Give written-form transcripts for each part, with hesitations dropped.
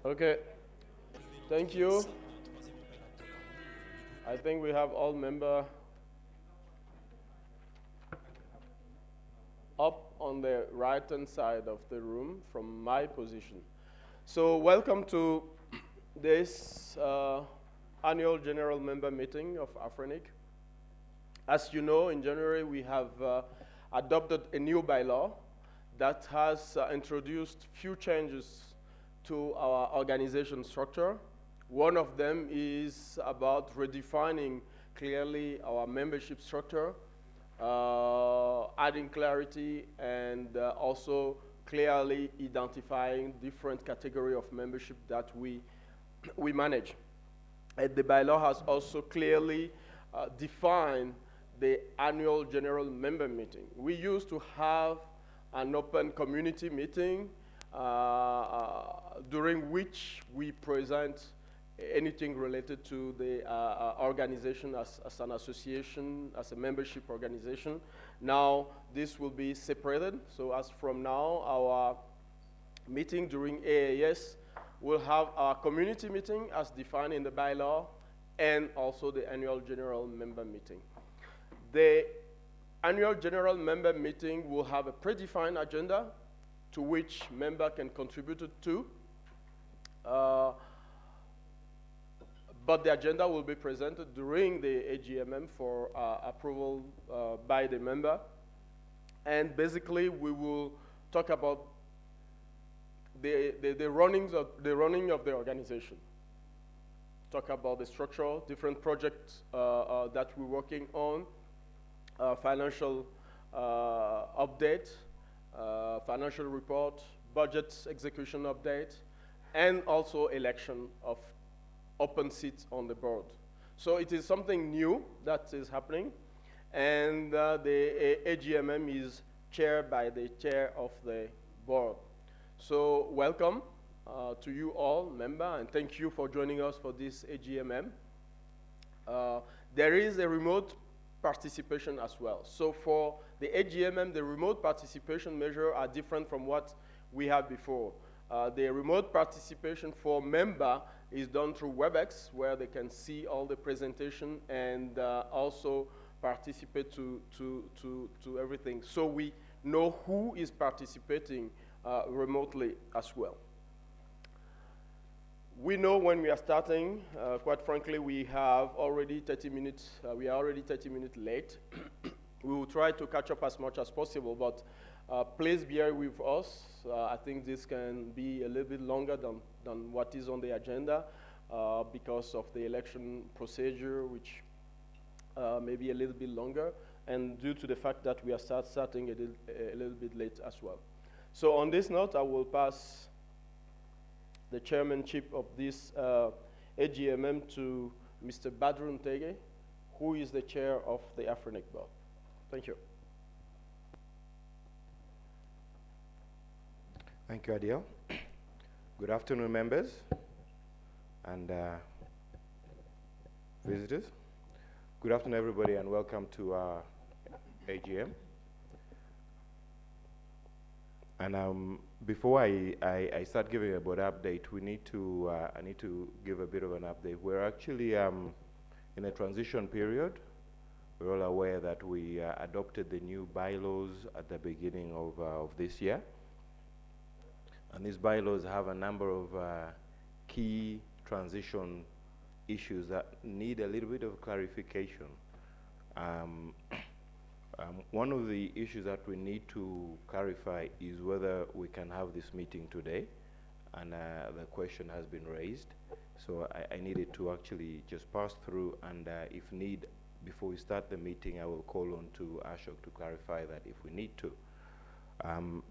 Okay, thank you. I think we have all members up on the right-hand side of the room from my position. So welcome to this annual general member meeting of AFRENIC. As you know, in January we have adopted a new bylaw that has introduced few changes to our organization structure. One of them is about redefining clearly our membership structure, adding clarity, and also clearly identifying different category of membership that we manage. And the bylaw has also clearly defined the annual general member meeting. We used to have an open community meeting during which we present anything related to the organization as an association, as a membership organization. Now, this will be separated. So as from now, our meeting during AAS will have our community meeting as defined in the bylaw and also the annual general member meeting. The annual general member meeting will have a predefined agenda to which member can contribute to. But the agenda will be presented during the AGMM for approval by the member. And basically, we will talk about the running of the organization. Talk about the structure, different projects that we're working on, financial update, financial report, budget execution update, and also election of open seats on the board. So it is something new that is happening, and the AGMM is chaired by the chair of the board. So welcome to you all, member, and thank you for joining us for this AGMM. There is a remote participation as well. So for the AGMM, the remote participation measures are different from what we had before. The remote participation for member is done through WebEx, where they can see all the presentation and also participate to everything. So we know who is participating remotely as well. We know when we are starting, quite frankly, we have already 30 minutes, we are already 30 minutes late. We will try to catch up as much as possible, but please bear with us. I think this can be a little bit longer than what is on the agenda because of the election procedure, which may be a little bit longer, and due to the fact that we are starting a little bit late as well. So on this note, I will pass the chairmanship of this AGMM to Mr. Badrun Tege, who is the chair of the AFRENIC board. Thank you. Thank you, Adil. Good afternoon, members and visitors. Good afternoon, everybody, and welcome to our AGM. And before I start giving a board update, I need to give a bit of an update. We're actually in a transition period. We're all aware that we adopted the new bylaws at the beginning of this year. And these bylaws have a number of key transition issues that need a little bit of clarification. One of the issues that we need to clarify is whether we can have this meeting today, and the question has been raised. So I needed to actually just pass through, and if need, before we start the meeting, I will call on to Ashok to clarify that if we need to.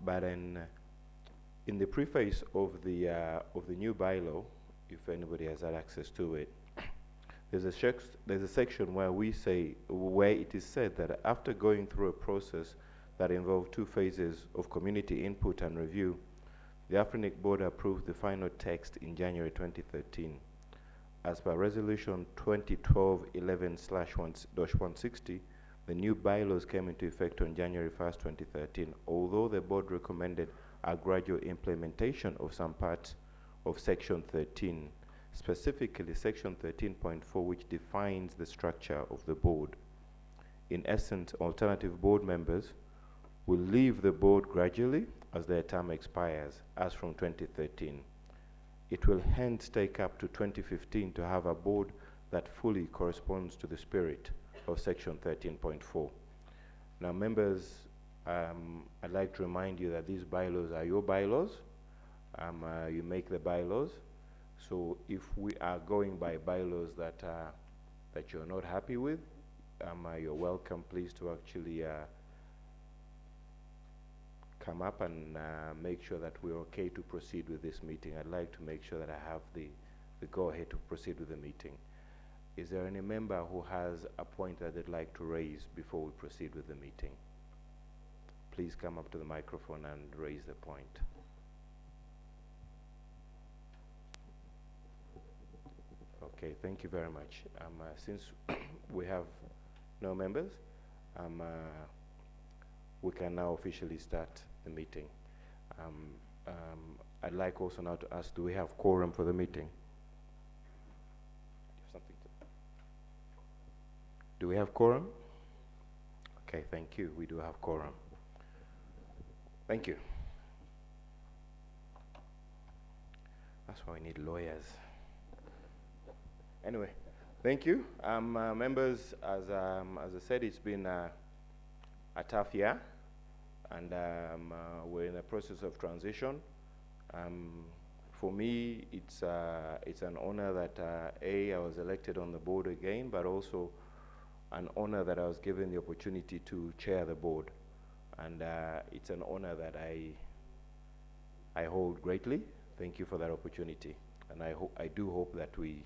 But in the preface of the new bylaw, if anybody has had access to it, there's a section where it is said that after going through a process that involved 2 phases of community input and review, the AFRENIC board approved the final text in January 2013. As per Resolution 2012-11/160, the new bylaws came into effect on January 1st, 2013. Although the board recommended a gradual implementation of some parts of Section 13, specifically Section 13.4, which defines the structure of the board. In essence, alternative board members will leave the board gradually as their term expires, as from 2013. It will hence take up to 2015 to have a board that fully corresponds to the spirit of Section 13.4. Now, members, I'd like to remind you that these bylaws are your bylaws. You make the bylaws. So if we are going by bylaws that you're not happy with, you're welcome, please, to actually come up and make sure that we're okay to proceed with this meeting. I'd like to make sure that I have the go-ahead to proceed with the meeting. Is there any member who has a point that they'd like to raise before we proceed with the meeting? Please come up to the microphone and raise the point. Okay, thank you very much. Since we have no members, we can now officially start the meeting. I'd like also now to ask, do we have quorum for the meeting? Do we have quorum? Okay, thank you. We do have quorum. Thank you. That's why we need lawyers. Anyway, thank you. Members, as I said, it's been a tough year, and we're in a process of transition. For me, it's an honor that I was elected on the board again, but also an honor that I was given the opportunity to chair the board, and it's an honor that I hold greatly. Thank you for that opportunity, and I do hope that we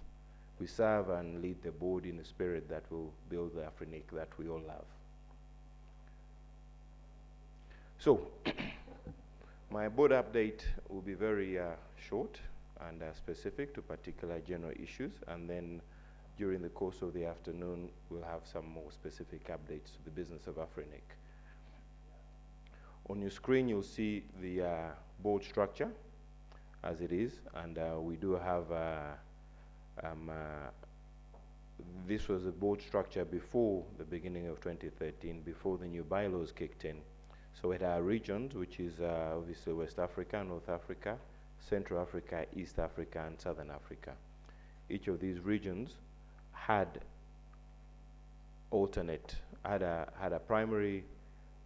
serve and lead the board in a spirit that will build the Afrinic that we all love. So, my board update will be very short and specific to particular general issues, and then during the course of the afternoon, we'll have some more specific updates to the business of Afrinic. On your screen, you'll see the board structure as it is, and we do have this was the board structure before the beginning of 2013, before the new bylaws kicked in. So it had regions, which is obviously West Africa, North Africa, Central Africa, East Africa, and Southern Africa. Each of these regions had a primary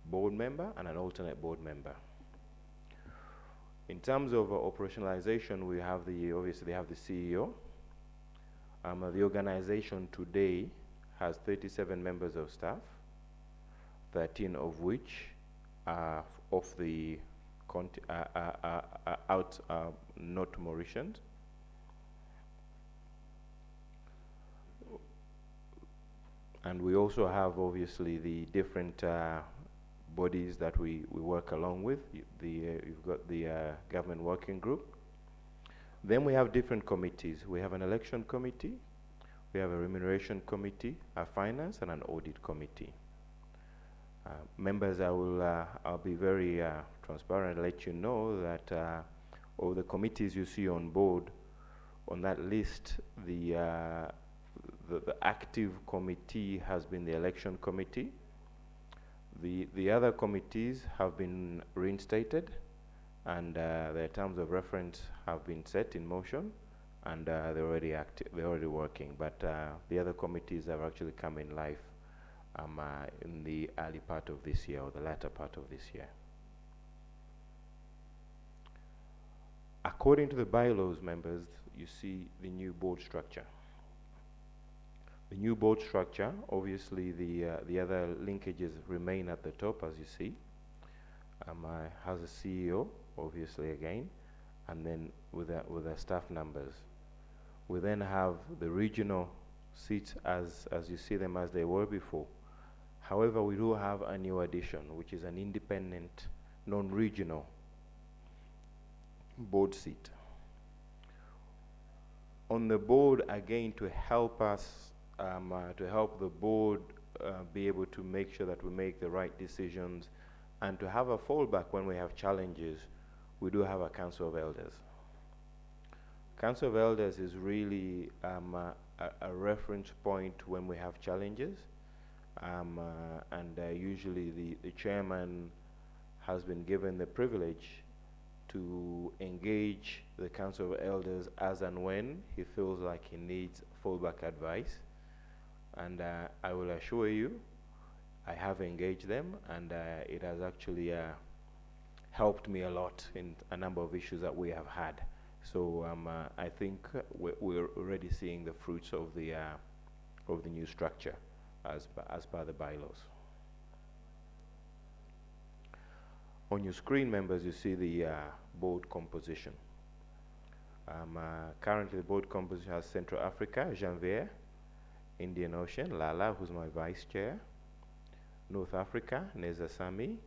board member and an alternate board member. In terms of operationalization, we have obviously have the CEO. The organization today has 37 members of staff, 13 of which are of the not Mauritians. And we also have obviously the different bodies that we work along with. You've got the government working group. Then we have different committees. We have an election committee, we have a remuneration committee, a finance, and an audit committee. Members, I'll be very transparent and let you know that all the committees you see on board, on that list, the active committee has been the election committee. The other committees have been reinstated, and their terms of reference have been set in motion, and they're already active. They're already working. But the other committees have actually come in life in the early part of this year, or the latter part of this year. According to the bylaws, members, you see the new board structure. The new board structure, obviously the other linkages remain at the top, as you see. Has a CEO, obviously again, and then with the staff numbers. We then have the regional seats as you see them as they were before. However, we do have a new addition, which is an independent, non-regional board seat. On the board, again, to help us, to help the board be able to make sure that we make the right decisions and to have a fallback when we have challenges, we do have a council of elders. Council of Elders is really a reference point when we have challenges, and usually the chairman has been given the privilege to engage the Council of Elders as and when he feels like he needs fallback advice. And I will assure you, I have engaged them, and it has actually helped me a lot in a number of issues that we have had. So I think we're already seeing the fruits of the new structure as per the bylaws. On your screen, members, you see the board composition. Currently, the board composition has Central Africa, Janvier, Indian Ocean, Lala, who's my vice chair, North Africa, Neza Sami,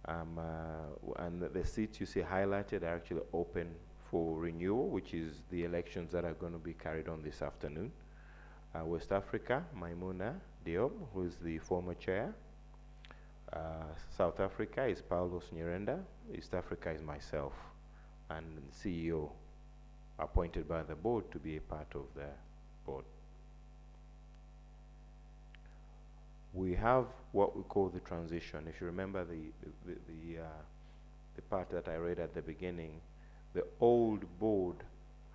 and the seats you see highlighted are actually open for renewal, which is the elections that are going to be carried on this afternoon. West Africa, Maimuna Diop, who is the former chair. South Africa is Paulos Nyirenda. East Africa is myself, and the CEO appointed by the board to be a part of the board. We have what we call the transition. If you remember the part that I read at the beginning, the old board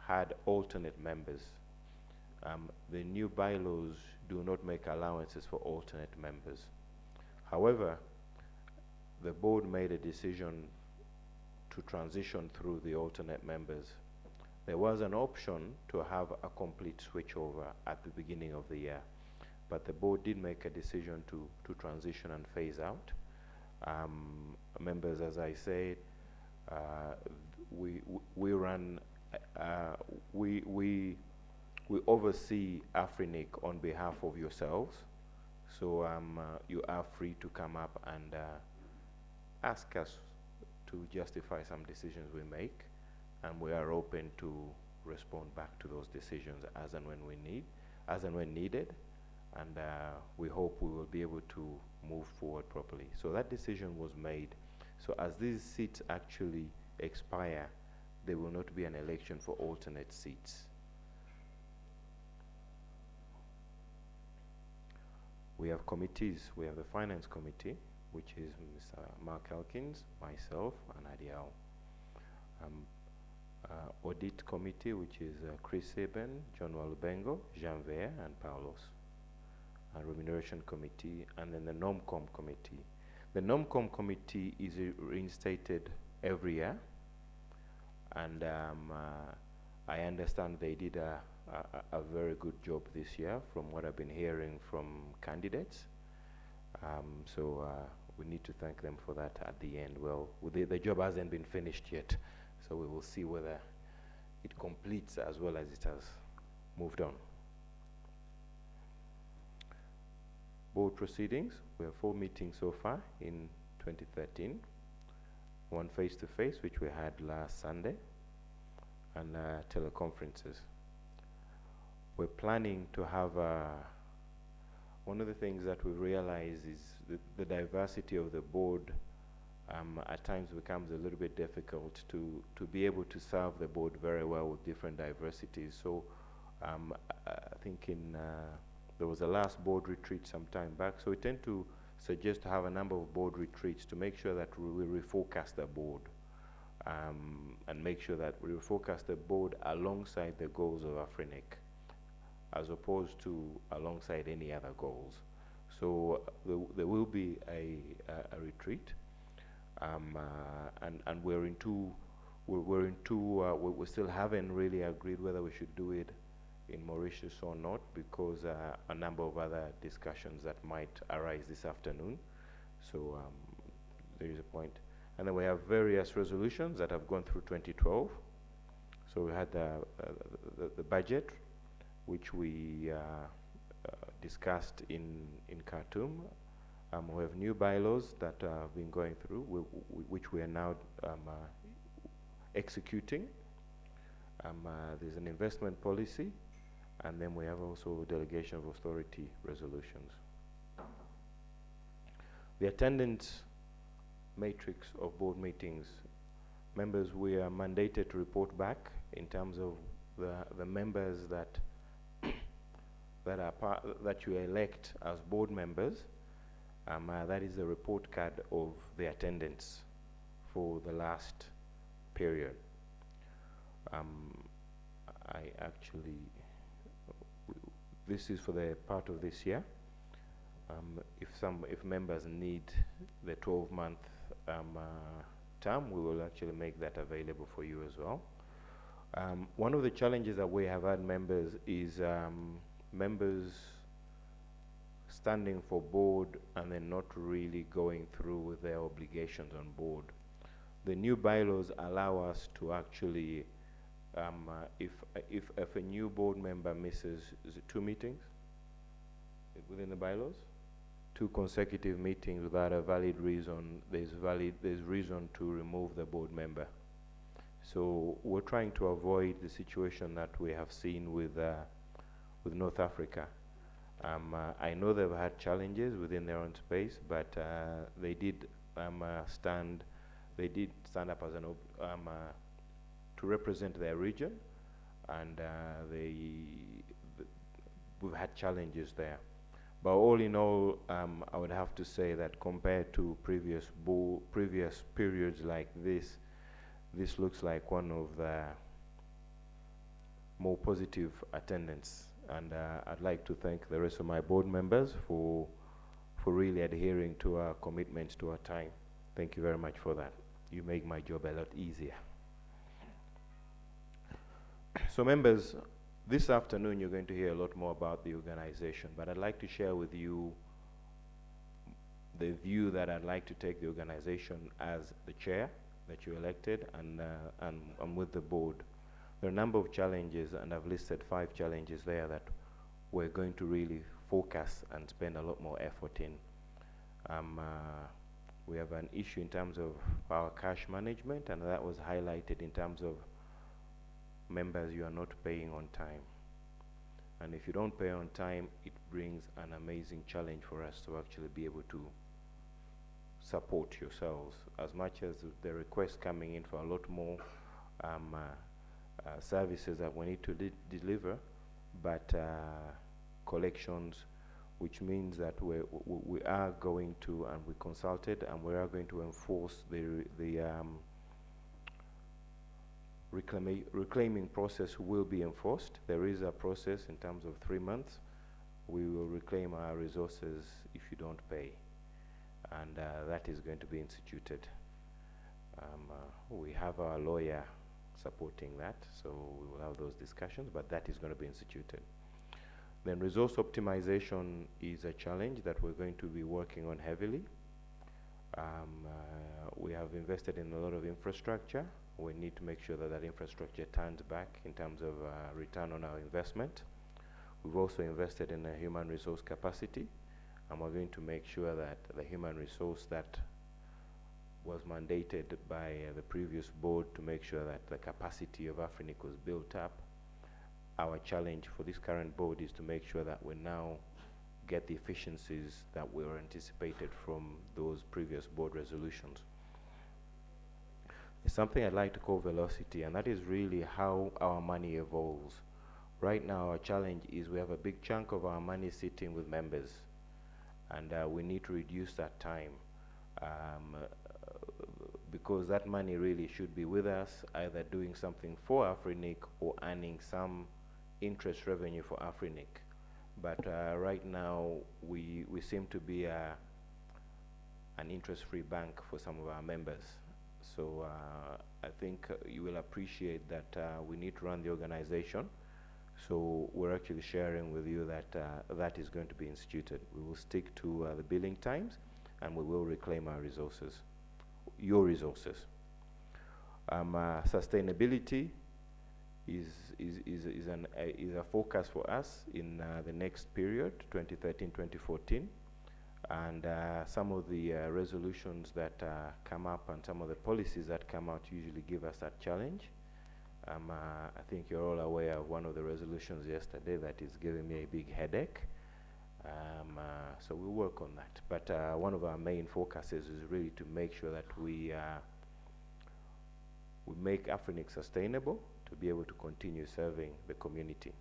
had alternate members. The new bylaws do not make allowances for alternate members. However, the board made a decision to transition through the alternate members. There was an option to have a complete switchover at the beginning of the year, but the board did make a decision to transition and phase out. Members, as I said, we run, we oversee AFRINIC on behalf of yourselves. So you are free to come up and ask us to justify some decisions we make, and we are open to respond back to those decisions as and when needed, and we hope we will be able to move forward properly. So that decision was made. So as these seats actually expire, there will not be an election for alternate seats. We have committees. We have the Finance Committee, which is Mr. Mark Elkins, myself, and Adiel. Audit Committee, which is Chris Eben, John Walubengo, Janvier, and Paulos. Remuneration Committee, and then the NOMCOM Committee. The NOMCOM Committee is reinstated every year, and I understand they did a very good job this year from what I've been hearing from candidates. So we need to thank them for that at the end. Well, the job hasn't been finished yet, so we will see whether it completes as well as it has moved on. Board proceedings, we have 4 meetings so far in 2013. One face-to-face, which we had last Sunday, and teleconferences. We're planning to have one of the things that we realize is the diversity of the board at times becomes a little bit difficult to be able to serve the board very well with different diversities. So I think there was a last board retreat some time back, so we tend to suggest to have a number of board retreats to make sure that we refocus the board and make sure that we refocus the board alongside the goals of AFRINIC, as opposed to alongside any other goals. So there will be a retreat, and we still haven't really agreed whether we should do it in Mauritius or not, because a number of other discussions that might arise this afternoon. So there is a point. And then we have various resolutions that have gone through 2012. So we had the budget, which we discussed in Khartoum. We have new bylaws that have been going through, which we are now executing. There's an investment policy, and then we have also delegation of authority resolutions. The attendance matrix of board meetings. Members, we are mandated to report back in terms of the members that that you elect as board members, that is the report card of the attendance for the last period. I actually, this is for the part of this year. If members need the 12-month term, we will actually make that available for you as well. One of the challenges that we have had members is members standing for board and then not really going through with their obligations on board. The new bylaws allow us to actually, if a new board member misses, is it 2 meetings within the bylaws? 2 consecutive meetings without a valid reason, there's reason to remove the board member. So we're trying to avoid the situation that we have seen with North Africa. I know they've had challenges within their own space, but they did stand up as to represent their region, and we've had challenges there. But all in all, I would have to say that compared to previous periods like this looks like one of the more positive attendance. And I'd like to thank the rest of my board members for really adhering to our commitments to our time. Thank you very much for that. You make my job a lot easier. So members, this afternoon you're going to hear a lot more about the organization, but I'd like to share with you the view that I'd like to take the organization as the chair that you elected, and with the board. There are a number of challenges, and I've listed 5 challenges there that we're going to really focus and spend a lot more effort in. We have an issue in terms of our cash management, and that was highlighted in terms of members, you are not paying on time. And if you don't pay on time, it brings an amazing challenge for us to actually be able to support yourselves. As much as the requests coming in for a lot more services that we need to deliver, but collections, which means that we are going to, and we consulted, and we are going to enforce the reclaiming process will be enforced. There is a process in terms of 3 months. We will reclaim our resources if you don't pay, and that is going to be instituted. We have our lawyer supporting that, so we will have those discussions, but that is going to be instituted. Then resource optimization is a challenge that we're going to be working on heavily. We have invested in a lot of infrastructure. We need to make sure that that infrastructure turns back in terms of return on our investment. We've also invested in a human resource capacity, and we're going to make sure that the human resource that was mandated by the previous board to make sure that the capacity of Afrinic was built up. Our challenge for this current board is to make sure that we now get the efficiencies that were anticipated from those previous board resolutions. It's something I'd like to call velocity, and that is really how our money evolves. Right now, our challenge is we have a big chunk of our money sitting with members, and we need to reduce that time. Because that money really should be with us, either doing something for Afrinic or earning some interest revenue for Afrinic. But right now, we seem to be an interest-free bank for some of our members. So I think you will appreciate that we need to run the organization. So we're actually sharing with you that that is going to be instituted. We will stick to the billing times, and we will reclaim our resources, your resources. Sustainability is a focus for us in the next period, 2013-2014, and some of the resolutions that come up and some of the policies that come out usually give us that challenge. I think you're all aware of one of the resolutions yesterday that is giving me a big headache. So we'll work on that. But one of our main focuses is really to make sure that we make Afrinic sustainable, to be able to continue serving the community.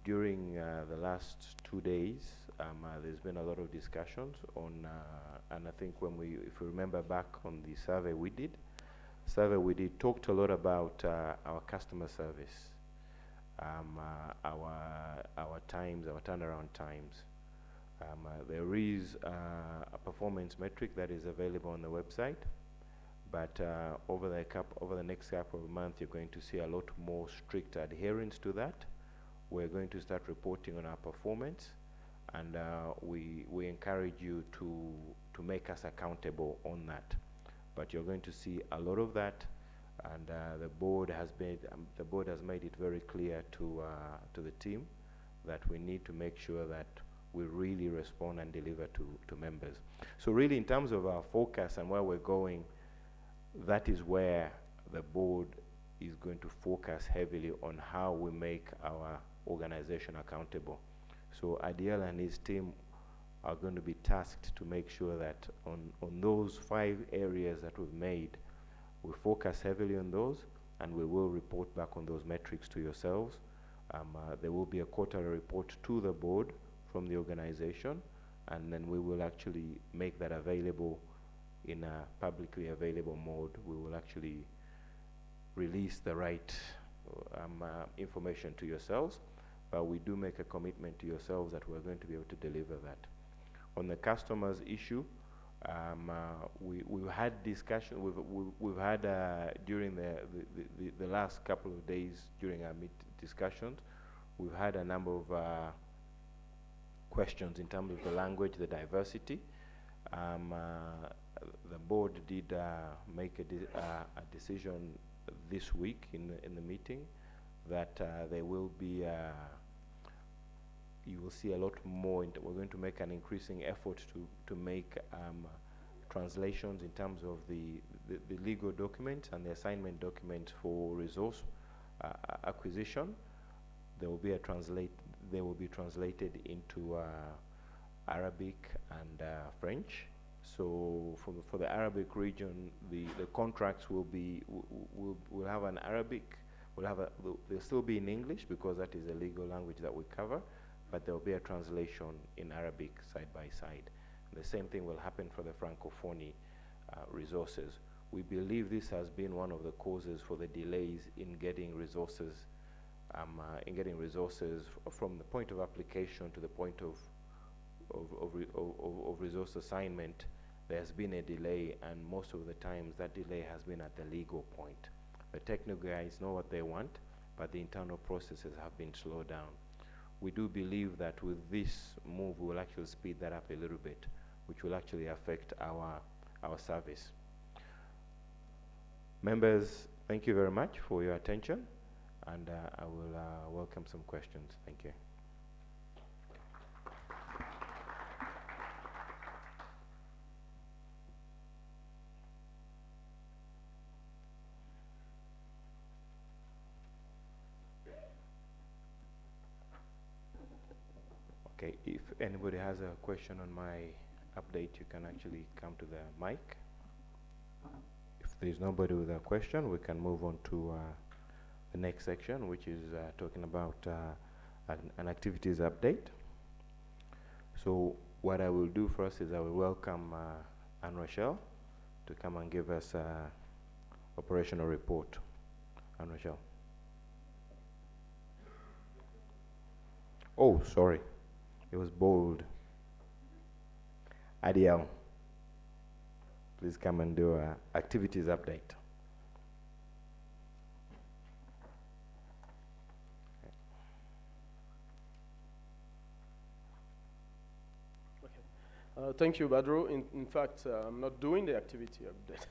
During the last 2 days, there's been a lot of discussions on, and I think if you remember back on the survey we did, talked a lot about our customer service, our times, our turnaround times. There is a performance metric that is available on the website, but over the next couple of months, you're going to see a lot more strict adherence to that. We're going to start reporting on our performance, and we encourage you to make us accountable on that. But you're going to see a lot of that, and the board has made it very clear to the team that we need to make sure that we really respond and deliver to members. So really, in terms of our focus and where we're going, that is where the board is going to focus heavily on how we make our organization accountable. So Adiel and his team are going to be tasked to make sure that on those 5 areas that we've made, we focus heavily on those, and we will report back on those metrics to yourselves. There will be a quarterly report to the board from the organization, and then we will actually make that available in a publicly available mode. We will actually release the right information to yourselves, but we do make a commitment to yourselves that we're going to be able to deliver that. On the customers issue, we've had discussion. We've had during the last couple of days during our discussions, we've had a number of questions in terms of the language, the diversity. The board did make a decision this week in the meeting that there will be you will see a lot more. We're going to make an increasing effort to make translations in terms of the legal documents and the assignment documents for resource acquisition. They will be translated into Arabic and French. So for the Arabic region, the contracts will have an Arabic. They'll still be in English because that is the legal language that we cover, but there will be a translation in Arabic side by side. The same thing will happen for the Francophonie resources. We believe this has been one of the causes for the delays in getting resources, from the point of application to the point of resource assignment. There's been a delay, and most of the times that delay has been at the legal point. The technical guys know what they want, but the internal processes have been slowed down. We do believe that with this move, we will actually speed that up a little bit, which will actually affect our service. Members, thank you very much for your attention, and I will welcome some questions. Thank you. Okay, if anybody has a question on my update, you can actually come to the mic. If there's nobody with a question, we can move on to the next section, which is talking about an activities update. So what I will do first is I will welcome Anne Rochelle to come and give us an operational report. Anne Rochelle. Oh, sorry. It was bold. Adiel, please come and do an activities update. Thank you, Badru. In fact, I'm not doing the activity update,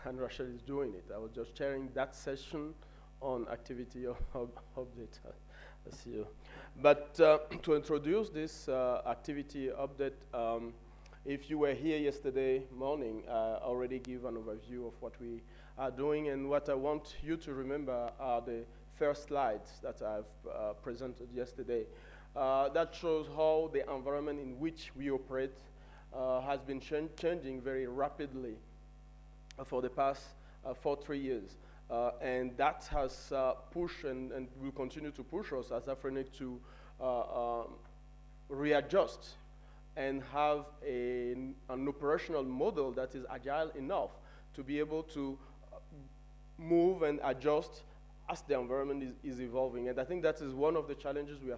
and Rachel is doing it. I was just sharing that session on activity update. See you. But to introduce this activity update, if you were here yesterday morning, I already gave an overview of what we are doing, and what I want you to remember are the first slides that I've presented yesterday. That shows how the environment in which we operate has been changing very rapidly for the past 3 years. And that has pushed and will continue to push us as AFRINIC to readjust and have an operational model that is agile enough to be able to move and adjust as the environment is evolving. And I think that is one of the challenges we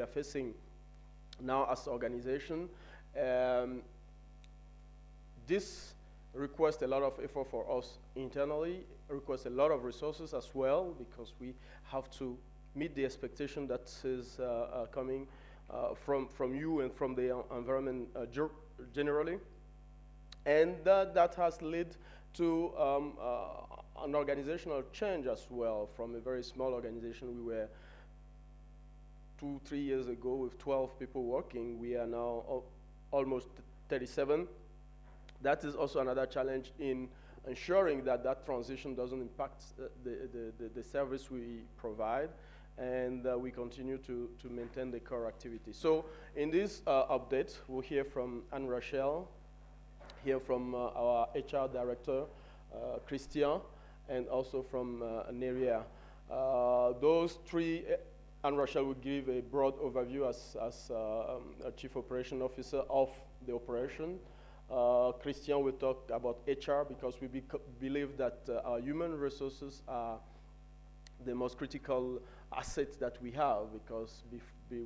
are facing now as an organization. This requires a lot of effort for us internally, requires a lot of resources as well, because we have to meet the expectation that is coming from you and from the environment generally. And that has led to an organizational change as well. From a very small organization, we were 2-3 years ago with 12 people working. We are now almost 37. That is also another challenge in ensuring that that transition doesn't impact the service we provide, and we continue to maintain the core activity. So in this update, we'll hear from Anne Rachel, hear from our HR director, Christian, and also from Neria. Those three, Anne Rachel will give a broad overview as a Chief Operation Officer of the operation. Christian will talk about HR, because we believe that our human resources are the most critical asset that we have, because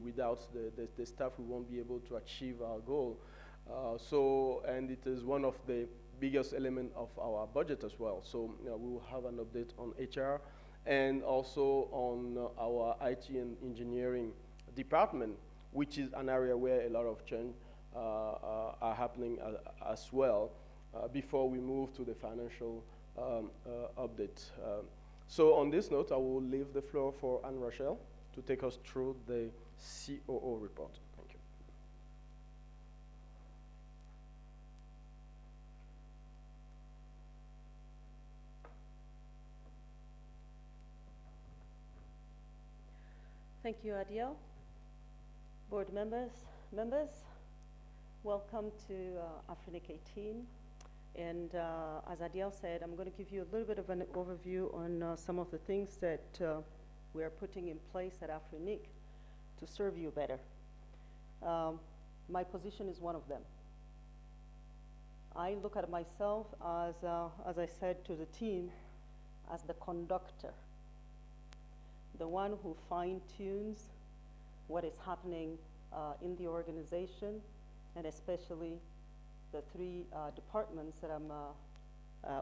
without the staff, we won't be able to achieve our goal. And it is one of the biggest elements of our budget as well. So we will have an update on HR and also on our IT and engineering department, which is an area where a lot of change are happening as well, before we move to the financial update. So on this note, I will leave the floor for Anne Rachel to take us through the COO report. Thank you. Thank you, Adiel. Board members, welcome to AFRINIC 18. And as Adiel said, I'm going to give you a little bit of an overview on some of the things that we are putting in place at AFRINIC to serve you better. My position is one of them. I look at myself as I said to the team, as the conductor, the one who fine-tunes what is happening in the organization, and especially the three departments that I'm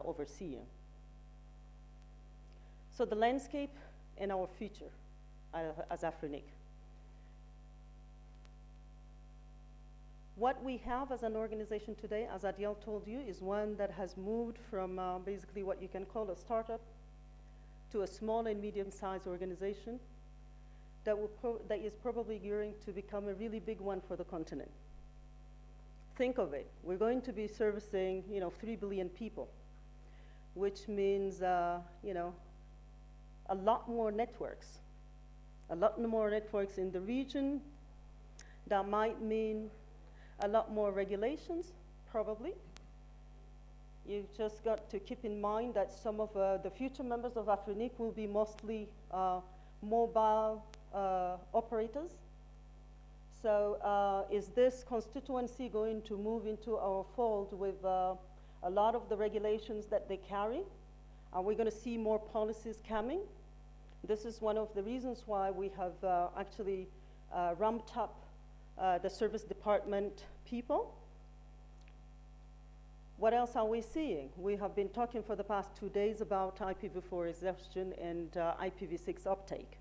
overseeing. So the landscape and our future as AFRINIC. What we have as an organization today, as Adiel told you, is one that has moved from basically what you can call a startup to a small and medium-sized organization that is probably going to become a really big one for the continent. Think of it. We're going to be servicing, 3 billion people, which means, a lot more networks. A lot more networks in the region. That might mean a lot more regulations, probably. You've just got to keep in mind that some of the future members of AFRINIC will be mostly mobile operators. So is this constituency going to move into our fold with a lot of the regulations that they carry? Are we going to see more policies coming? This is one of the reasons why we have actually ramped up the service department people. What else are we seeing? We have been talking for the past 2 days about IPv4 exhaustion and IPv6 uptake.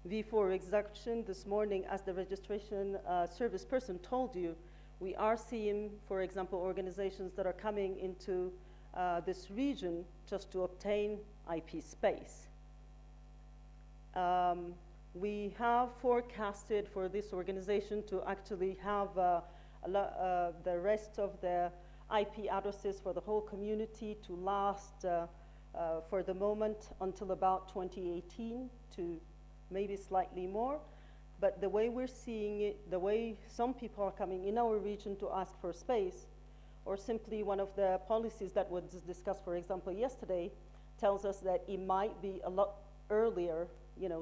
V4 exhaustion this morning, as the registration service person told you, we are seeing, for example, organizations that are coming into this region just to obtain IP space. We have forecasted for this organization to actually have the rest of the IP addresses for the whole community to last for the moment until about 2018 to maybe slightly more. But the way we're seeing it, the way some people are coming in our region to ask for space, or simply one of the policies that was discussed, for example, yesterday, tells us that it might be a lot earlier,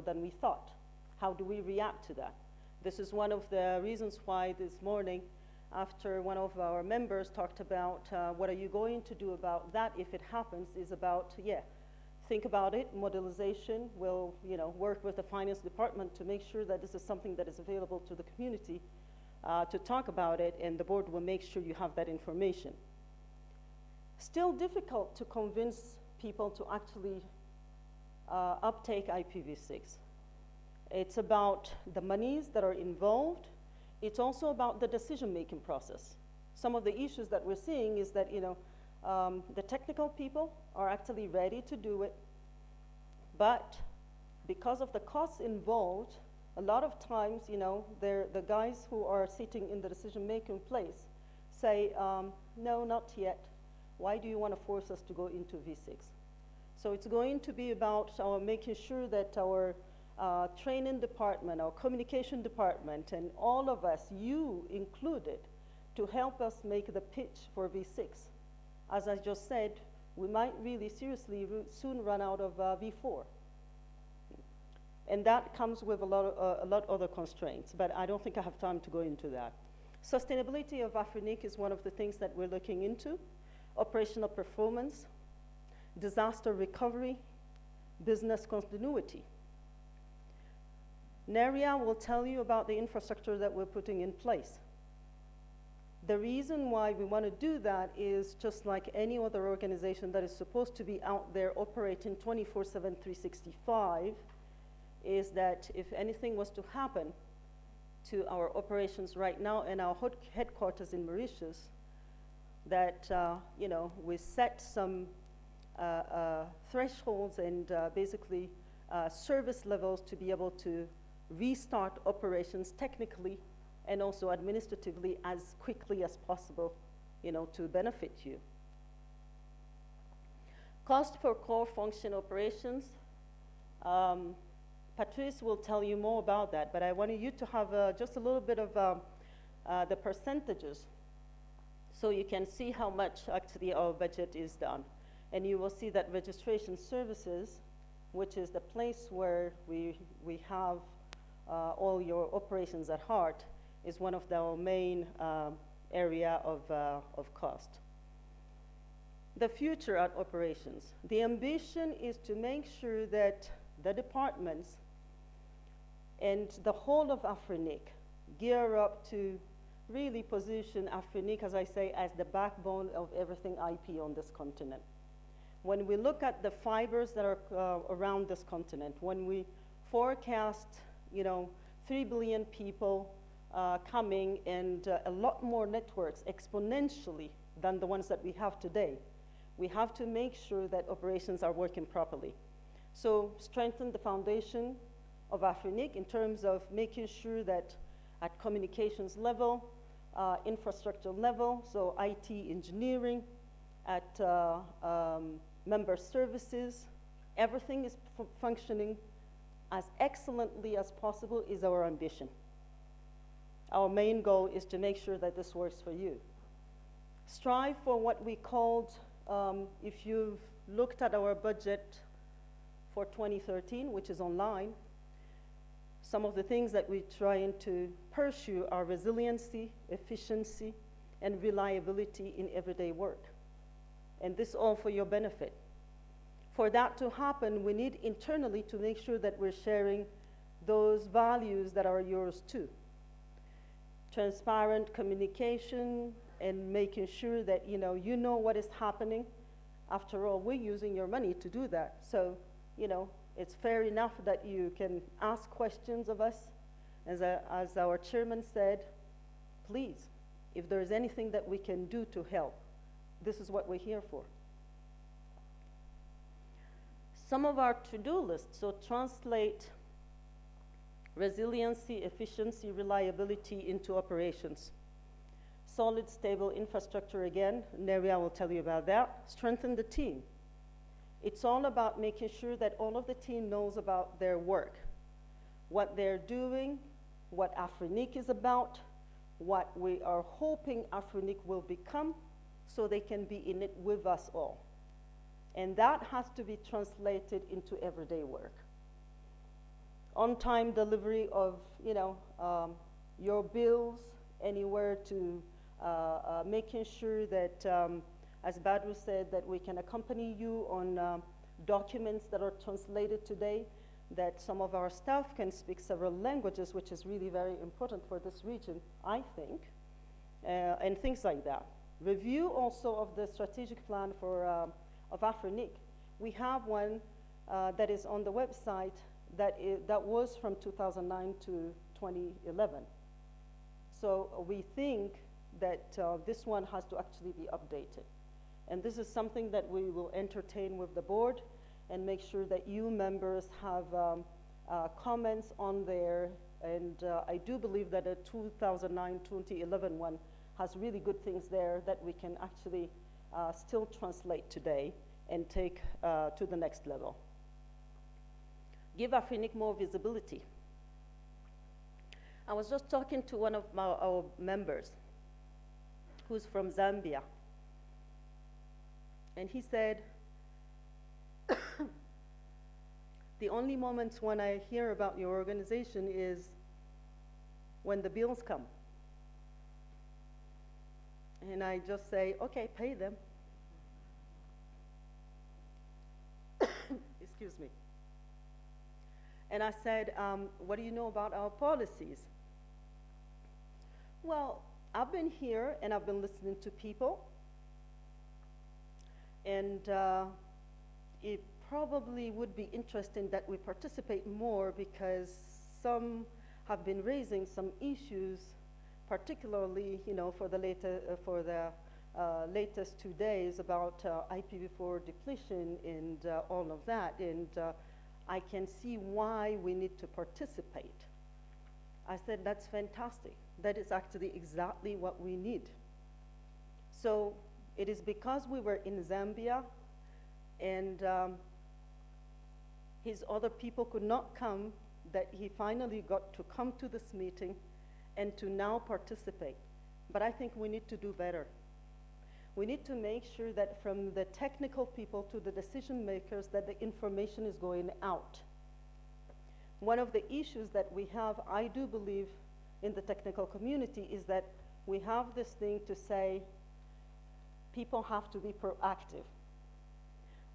than we thought. How do we react to that? This is one of the reasons why this morning, after one of our members talked about what are you going to do about that if it happens, is about, think about it, modelization. We'll, work with the finance department to make sure that this is something that is available to the community to talk about it, and the board will make sure you have that information. Still difficult to convince people to actually uptake IPv6. It's about the monies that are involved. It's also about the decision-making process. Some of the issues that we're seeing is that, the technical people are actually ready to do it, but because of the costs involved, a lot of times, the guys who are sitting in the decision-making place say, no, not yet. Why do you want to force us to go into V6? So it's going to be about making sure that our training department, our communication department, and all of us, you included, to help us make the pitch for V6. As I just said, we might really seriously soon run out of V4. And that comes with a lot other constraints, but I don't think I have time to go into that. Sustainability of Afrinic is one of the things that we're looking into. Operational performance, disaster recovery, business continuity. Neria will tell you about the infrastructure that we're putting in place. The reason why we want to do that is just like any other organization that is supposed to be out there operating 24/7, 365, is that if anything was to happen to our operations right now in our headquarters in Mauritius, that we set some thresholds and basically service levels to be able to restart operations technically and also administratively as quickly as possible, to benefit you. Cost for core function operations. Patrice will tell you more about that, but I wanted you to have just a little bit of the percentages so you can see how much actually our budget is done. And you will see that registration services, which is the place where we have all your operations at heart, is one of our main area of cost. The future at operations. The ambition is to make sure that the departments and the whole of Afrinic gear up to really position Afrinic, as I say, as the backbone of everything IP on this continent. When we look at the fibers that are around this continent, when we forecast, 3 billion people coming and a lot more networks exponentially than the ones that we have today, we have to make sure that operations are working properly. So strengthen the foundation of Afrinic in terms of making sure that at communications level, infrastructure level, so IT engineering, at member services, everything is functioning as excellently as possible is our ambition. Our main goal is to make sure that this works for you. Strive for what we called, if you've looked at our budget for 2013, which is online, some of the things that we're trying to pursue are resiliency, efficiency, and reliability in everyday work. And this all for your benefit. For that to happen, we need internally to make sure that we're sharing those values that are yours too. Transparent communication and making sure that you know what is happening. After all, we're using your money to do that. So, it's fair enough that you can ask questions of us. As our chairman said, please, if there's anything that we can do to help, this is what we're here for. Some of our to-do lists, so translate resiliency, efficiency, reliability into operations. Solid, stable infrastructure again, Neria will tell you about that. Strengthen the team. It's all about making sure that all of the team knows about their work, what they're doing, what Afrinic is about, what we are hoping Afrinic will become, so they can be in it with us all. And that has to be translated into everyday work. On-time delivery of, your bills, anywhere to making sure that, as Badru said, that we can accompany you on documents that are translated today, that some of our staff can speak several languages, which is really very important for this region, I think, and things like that. Review also of the strategic plan for, of AFRINIC. We have one that is on the website that was from 2009 to 2011. So we think that this one has to actually be updated. And this is something that we will entertain with the board and make sure that you members have comments on there. And I do believe that the 2009-2011 one has really good things there that we can actually still translate today and take to the next level. Give AFRINIC more visibility. I was just talking to one of our members who's from Zambia. And he said, the only moments when I hear about your organization is when the bills come. And I just say, okay, pay them. Excuse me. And I said, what do you know about our policies? Well, I've been here and I've been listening to people. And it probably would be interesting that we participate more because some have been raising some issues, particularly, for the latest 2 days about IPv4 depletion and all of that. And I can see why we need to participate. I said, that's fantastic. That is actually exactly what we need. So it is because we were in Zambia and his other people could not come that he finally got to come to this meeting and to now participate. But I think we need to do better. We need to make sure that from the technical people to the decision makers that the information is going out. One of the issues that we have, I do believe, in the technical community is that we have this thing to say people have to be proactive,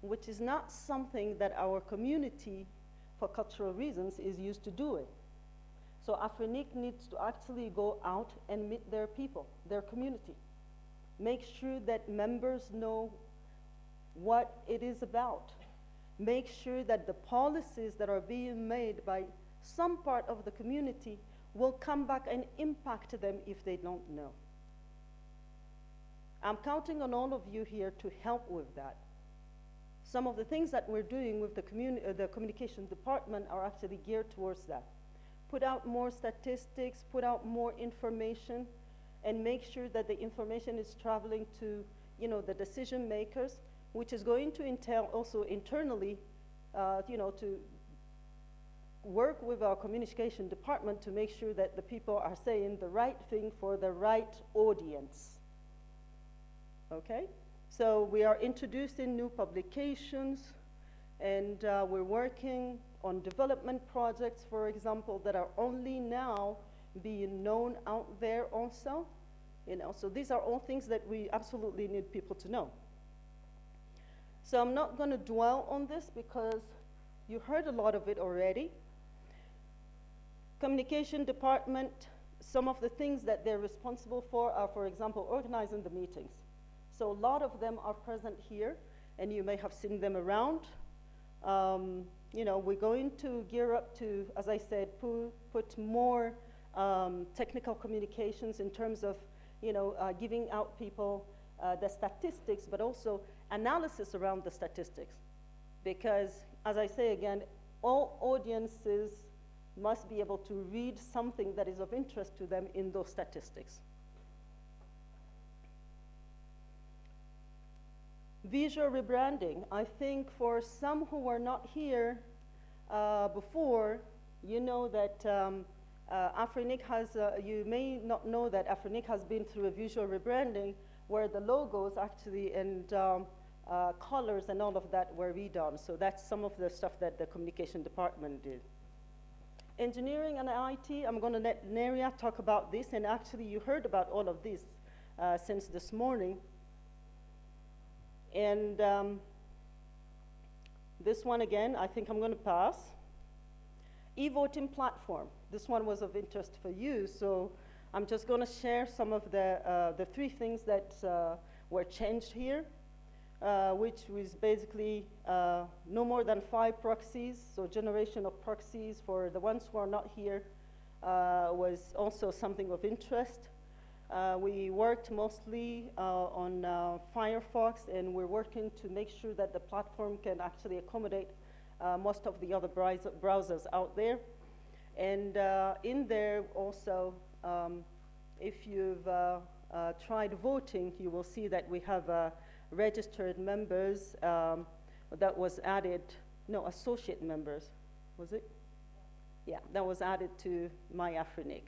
which is not something that our community, for cultural reasons, is used to doing. So AFRINIC needs to actually go out and meet their people, their community. Make sure that members know what it is about. Make sure that the policies that are being made by some part of the community will come back and impact them if they don't know. I'm counting on all of you here to help with that. Some of the things that we're doing with the communication department are actually geared towards that. Put out more statistics, put out more information, and make sure that the information is traveling to, the decision makers, which is going to entail also internally, to work with our communication department to make sure that the people are saying the right thing for the right audience. Okay? So we are introducing new publications, and we're working on development projects, for example, that are only now being known out there also. So these are all things that we absolutely need people to know. So I'm not going to dwell on this because you heard a lot of it already. Communication department, some of the things that they're responsible for are, for example, organizing the meetings. So a lot of them are present here, and you may have seen them around. We're going to gear up to, as I said, put more technical communications in terms of, giving out people the statistics, but also analysis around the statistics. Because, as I say again, all audiences must be able to read something that is of interest to them in those statistics. Visual rebranding. I think for some who were not here before, you know that AFRINIC has, you may not know that AFRINIC has been through a visual rebranding where the logos actually and colors and all of that were redone. So that's some of the stuff that the communication department did. Engineering and IT, I'm going to let Neria talk about this, and actually you heard about all of this since this morning. And this one again, I think I'm going to pass. E-voting platform. This one was of interest for you, so I'm just going to share some of the three things that were changed here, which was basically no more than 5 proxies, so generation of proxies for the ones who are not here was also something of interest. We worked mostly on Firefox, and we're working to make sure that the platform can actually accommodate most of the other browsers out there. And in there also, if you've tried voting, you will see that we have registered members that was added, no, associate members, was it? Yeah, that was added to MyAfriNIC.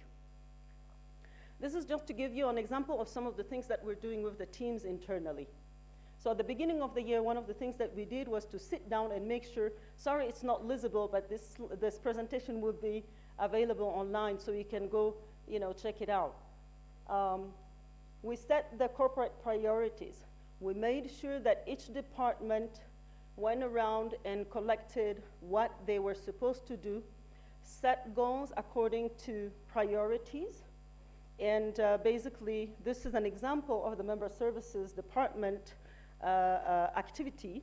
This is just to give you an example of some of the things that we're doing with the teams internally. So at the beginning of the year, one of the things that we did was to sit down and make sure, sorry it's not visible, but this presentation will be available online so you can go, check it out. We set the corporate priorities. We made sure that each department went around and collected what they were supposed to do, set goals according to priorities, and basically this is an example of the member services department activity.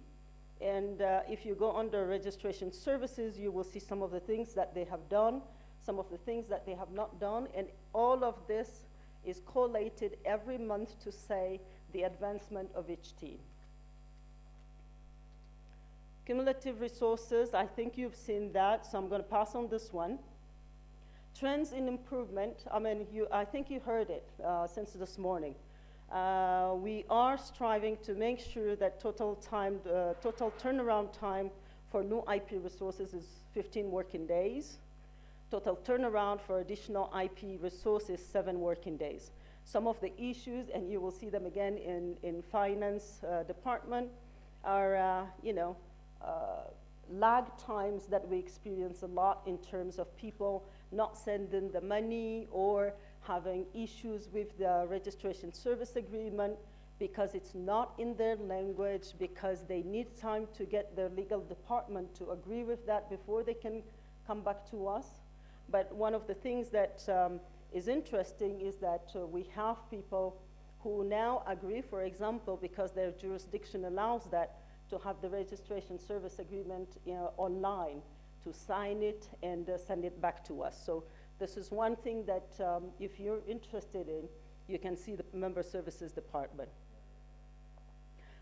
And if you go under registration services, you will see some of the things that they have done, some of the things that they have not done, and all of this is collated every month to say the advancement of each team. Cumulative resources, I think you've seen that, so I'm going to pass on this one. Trends in improvement, I think you heard it since this morning. We are striving to make sure that total turnaround time for new IP resources is 15 working days. Total turnaround for additional IP resources, 7 working days. Some of the issues, and you will see them again in finance department, are lag times that we experience a lot in terms of people not sending the money or having issues with the registration service agreement because it's not in their language, because they need time to get their legal department to agree with that before they can come back to us. But one of the things that is interesting is that we have people who now agree, for example, because their jurisdiction allows that, to have the registration service agreement online, to sign it and send it back to us. So this is one thing that if you're interested in, you can see the member services department.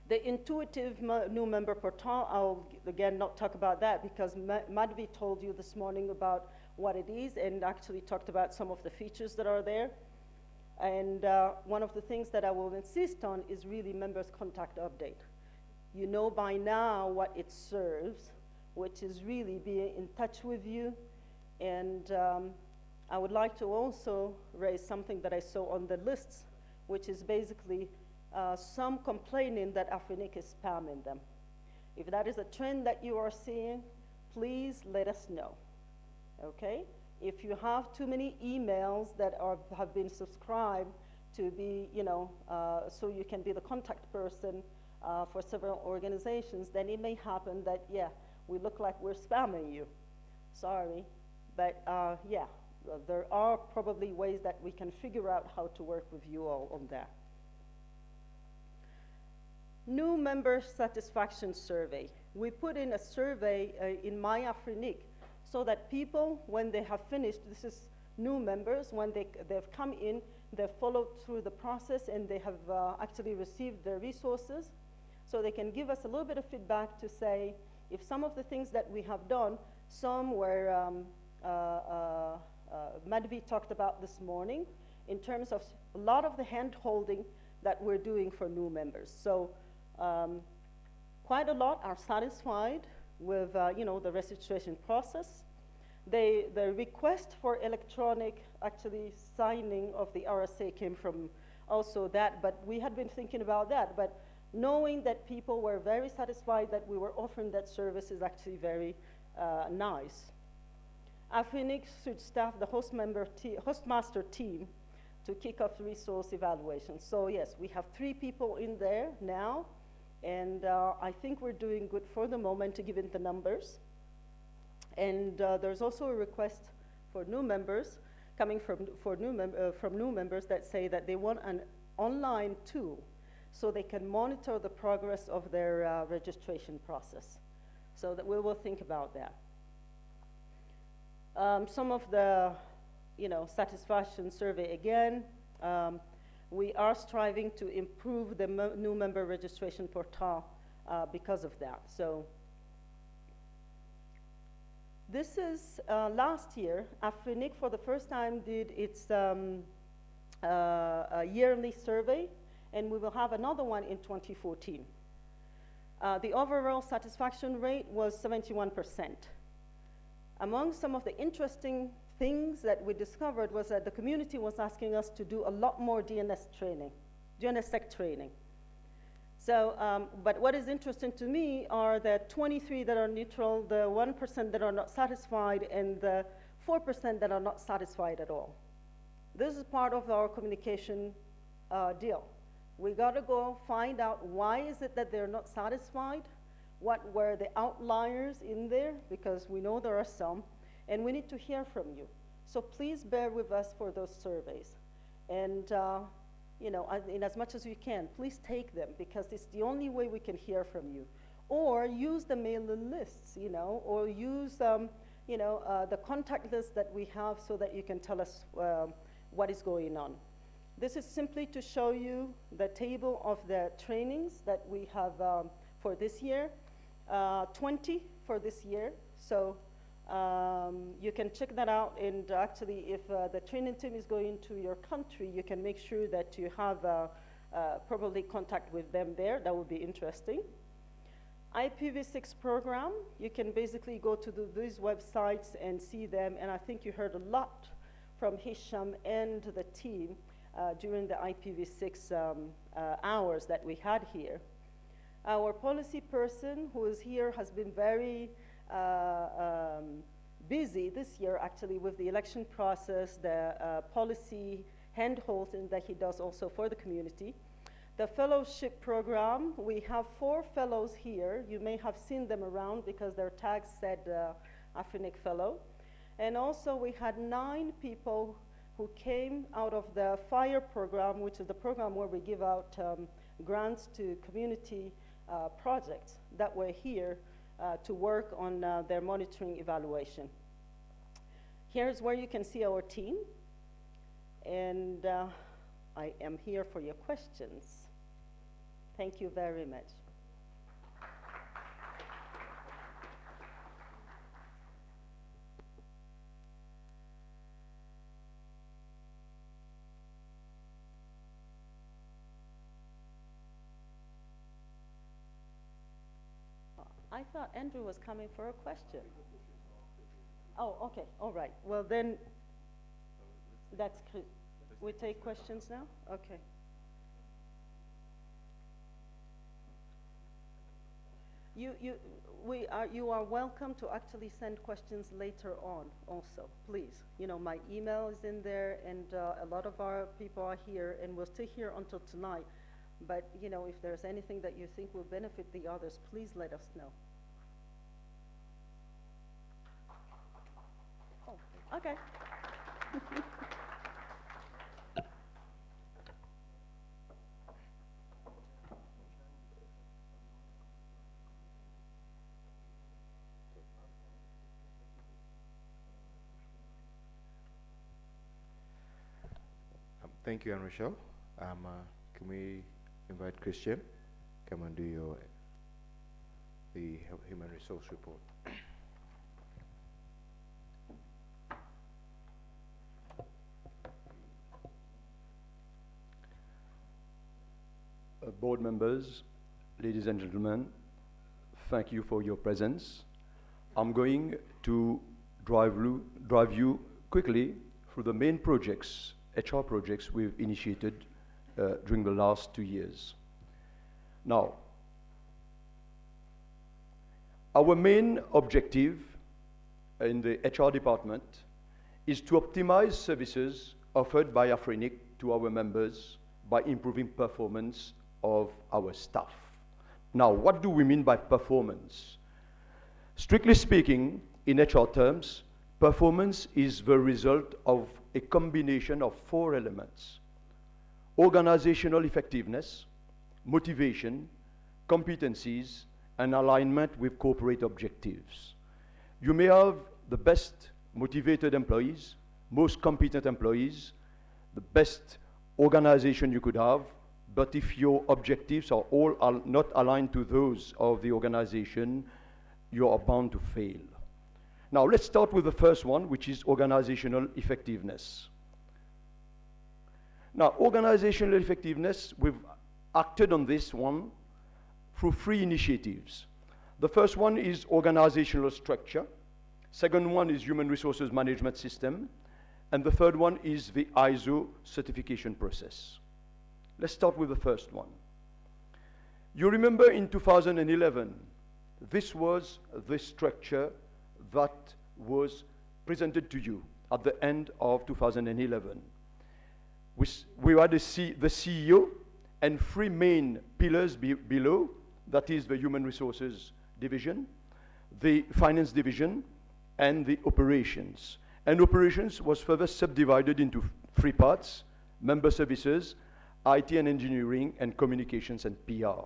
The intuitive new member portal, I'll again not talk about that because Madhvi told you this morning about what it is and actually talked about some of the features that are there. And one of the things that I will insist on is really members contact update. You know by now what it serves, which is really being in touch with you. And I would like to also raise something that I saw on the lists, which is basically some complaining that AfriNIC is spamming them. If that is a trend that you are seeing, please let us know, okay? If you have too many emails that have been subscribed to be, so you can be the contact person for several organizations, then it may happen that, yeah, we look like we're spamming you. Sorry, but yeah, there are probably ways that we can figure out how to work with you all on that. New member satisfaction survey. We put in a survey in MyAfriNIC so that people, when they have finished, this is new members, when they've come in, they've followed through the process and they have actually received their resources, so they can give us a little bit of feedback to say if some of the things that we have done, some were Madhvi talked about this morning in terms of a lot of the hand-holding that we're doing for new members. So quite a lot are satisfied with the registration process. The request for electronic actually signing of the RSA came from also that, but we had been thinking about that. But knowing that people were very satisfied that we were offering that service is actually very nice. Phoenix should staff the hostmaster team to kick off resource evaluation. So yes, we have 3 people in there now, and I think we're doing good for the moment, given the numbers. And there's also a request for new members coming from new members that say that they want an online tool so they can monitor the progress of their registration process. So that we will think about that. Some of the, satisfaction survey again. We are striving to improve the new member registration portal because of that. So this is last year, AFRINIC for the first time did its yearly survey, and we will have another one in 2014. The overall satisfaction rate was 71%. Among some of the interesting things that we discovered was that the community was asking us to do a lot more DNSSEC training. So, but what is interesting to me are the 23 that are neutral, the 1% that are not satisfied, and the 4% that are not satisfied at all. This is part of our communication deal. We gotta go find out why is it that they're not satisfied, what were the outliers in there, because we know there are some, and we need to hear from you. So please bear with us for those surveys. And in as much as you can, please take them, because it's the only way we can hear from you. Or use the mailing lists, or use the contact list that we have so that you can tell us what is going on. This is simply to show you the table of the trainings that we have for this year. 20 for this year, so you can check that out, and actually if the training team is going to your country, you can make sure that you have probably contact with them there. That would be interesting. IPv6 program, you can basically go to these websites and see them, and I think you heard a lot from Hisham and the team during the IPv6 hours that we had here. Our policy person who is here has been very busy this year, actually, with the election process, the policy hand-holding that he does also for the community. The fellowship program, we have 4 fellows here. You may have seen them around because their tags said AFRINIC Fellow. And also we had 9 people who came out of the FIRE program, which is the program where we give out grants to community projects that were here to work on their monitoring evaluation. Here's where you can see our team, and I am here for your questions. Thank you very much. I thought Andrew was coming for a question. Oh, okay, all right. Well, then, that's clear. We take questions now? Okay. You are welcome to actually send questions later on also, please. My email is in there, and a lot of our people are here, and we'll stay here until tonight. But, if there's anything that you think will benefit the others, please let us know. Oh, okay. Thank you, Anne Rochelle. Can we invite Christian? Come and do the human resource report. Board members, ladies and gentlemen, thank you for your presence. I'm going to drive you quickly through the main projects, HR projects we've initiated during the last 2 years. Now, our main objective in the HR department is to optimize services offered by Afrinic to our members by improving performance of our staff. Now, what do we mean by performance? Strictly speaking, in HR terms, performance is the result of a combination of 4 elements: organizational effectiveness, motivation, competencies, and alignment with corporate objectives. You may have the best motivated employees, most competent employees, the best organization you could have, but if your objectives are all not aligned to those of the organization, you are bound to fail. Now, let's start with the first one, which is organizational effectiveness. Now, organizational effectiveness, we've acted on this one through 3 initiatives. The first one is organizational structure. Second one is human resources management system. And the third one is the ISO certification process. Let's start with the first one. You remember in 2011, this was the structure that was presented to you at the end of 2011. We had the CEO and 3 main pillars below, that is the human resources division, the finance division, and the operations. And operations was further subdivided into 3 parts: member services, IT and engineering, and communications and PR.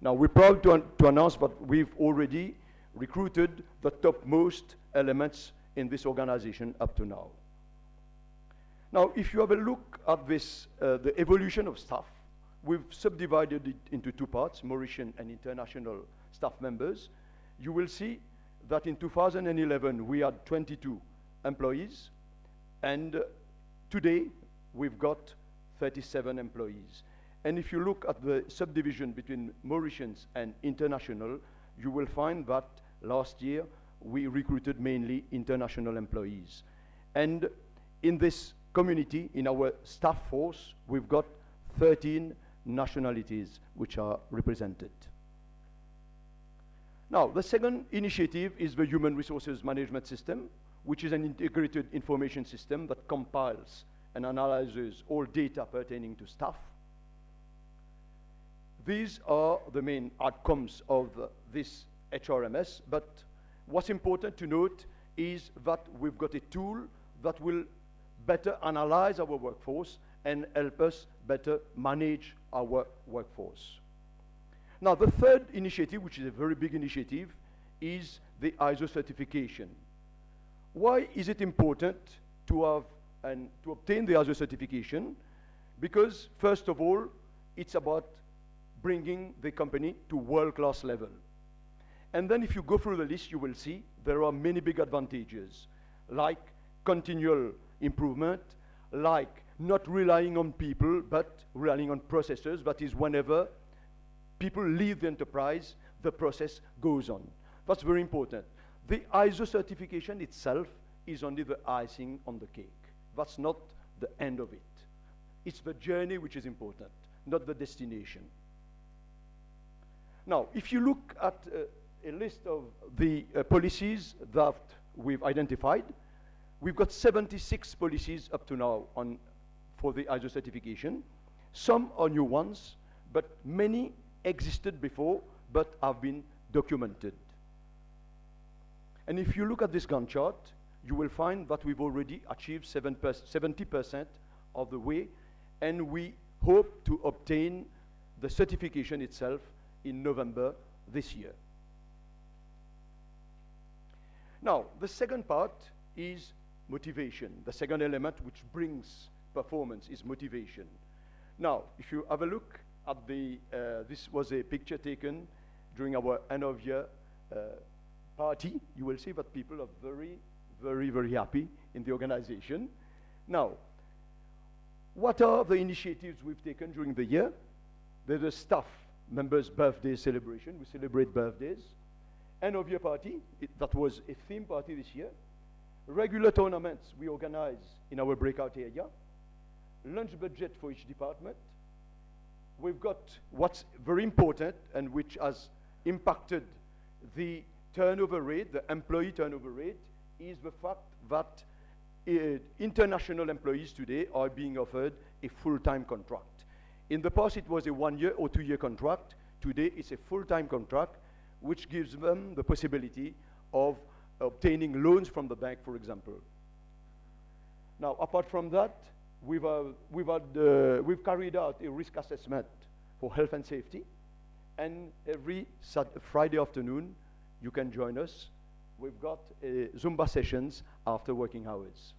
Now, we're proud to announce that we've already recruited the topmost elements in this organization up to now. Now, if you have a look at this, the evolution of staff, we've subdivided it into 2 parts, Mauritian and international staff members. You will see that in 2011, we had 22 employees, and today, we've got 37 employees. And if you look at the subdivision between Mauritians and international, you will find that last year, we recruited mainly international employees. And in this community, in our staff force, we've got 13 nationalities which are represented. Now, the second initiative is the human resources management system, which is an integrated information system that compiles and analyzes all data pertaining to staff. These are the main outcomes of this HRMS, but what's important to note is that we've got a tool that will better analyze our workforce and help us better manage our workforce. Now, the third initiative, which is a very big initiative, is the ISO certification. Why is it important to have and to obtain the ISO certification? Because, first of all, it's about bringing the company to world-class level. And then if you go through the list, you will see there are many big advantages, like continual improvement, like not relying on people, but relying on processes. That is, whenever people leave the enterprise, the process goes on. That's very important. The ISO certification itself is only the icing on the cake. That's not the end of it. It's the journey which is important, not the destination. Now, if you look at a list of the policies that we've identified, we've got 76 policies up to now for the ISO certification. Some are new ones, but many existed before, but have been documented. And if you look at this Gantt chart, you will find that we've already achieved 70% of the way, and we hope to obtain the certification itself in November this year. Now, the second part is motivation. The second element which brings performance is motivation. Now, if you have a look at this was a picture taken during our end of year party. You will see that people are very, very, very happy in the organization. Now, what are the initiatives we've taken during the year? There's a staff members' birthday celebration. We celebrate birthdays. End of year party, that was a theme party this year. Regular tournaments we organize in our breakout area. Lunch budget for each department. we've got what's very important and which has impacted the turnover rate, the employee turnover rate, is the fact that international employees today are being offered a full-time contract. In the past, it was a 1 year or 2 year contract. Today, it's a full-time contract, which gives them the possibility of obtaining loans from the bank, for example. Now, apart from that, we've carried out a risk assessment for health and safety, and every Friday afternoon, you can join us. We've got Zumba sessions after working hours.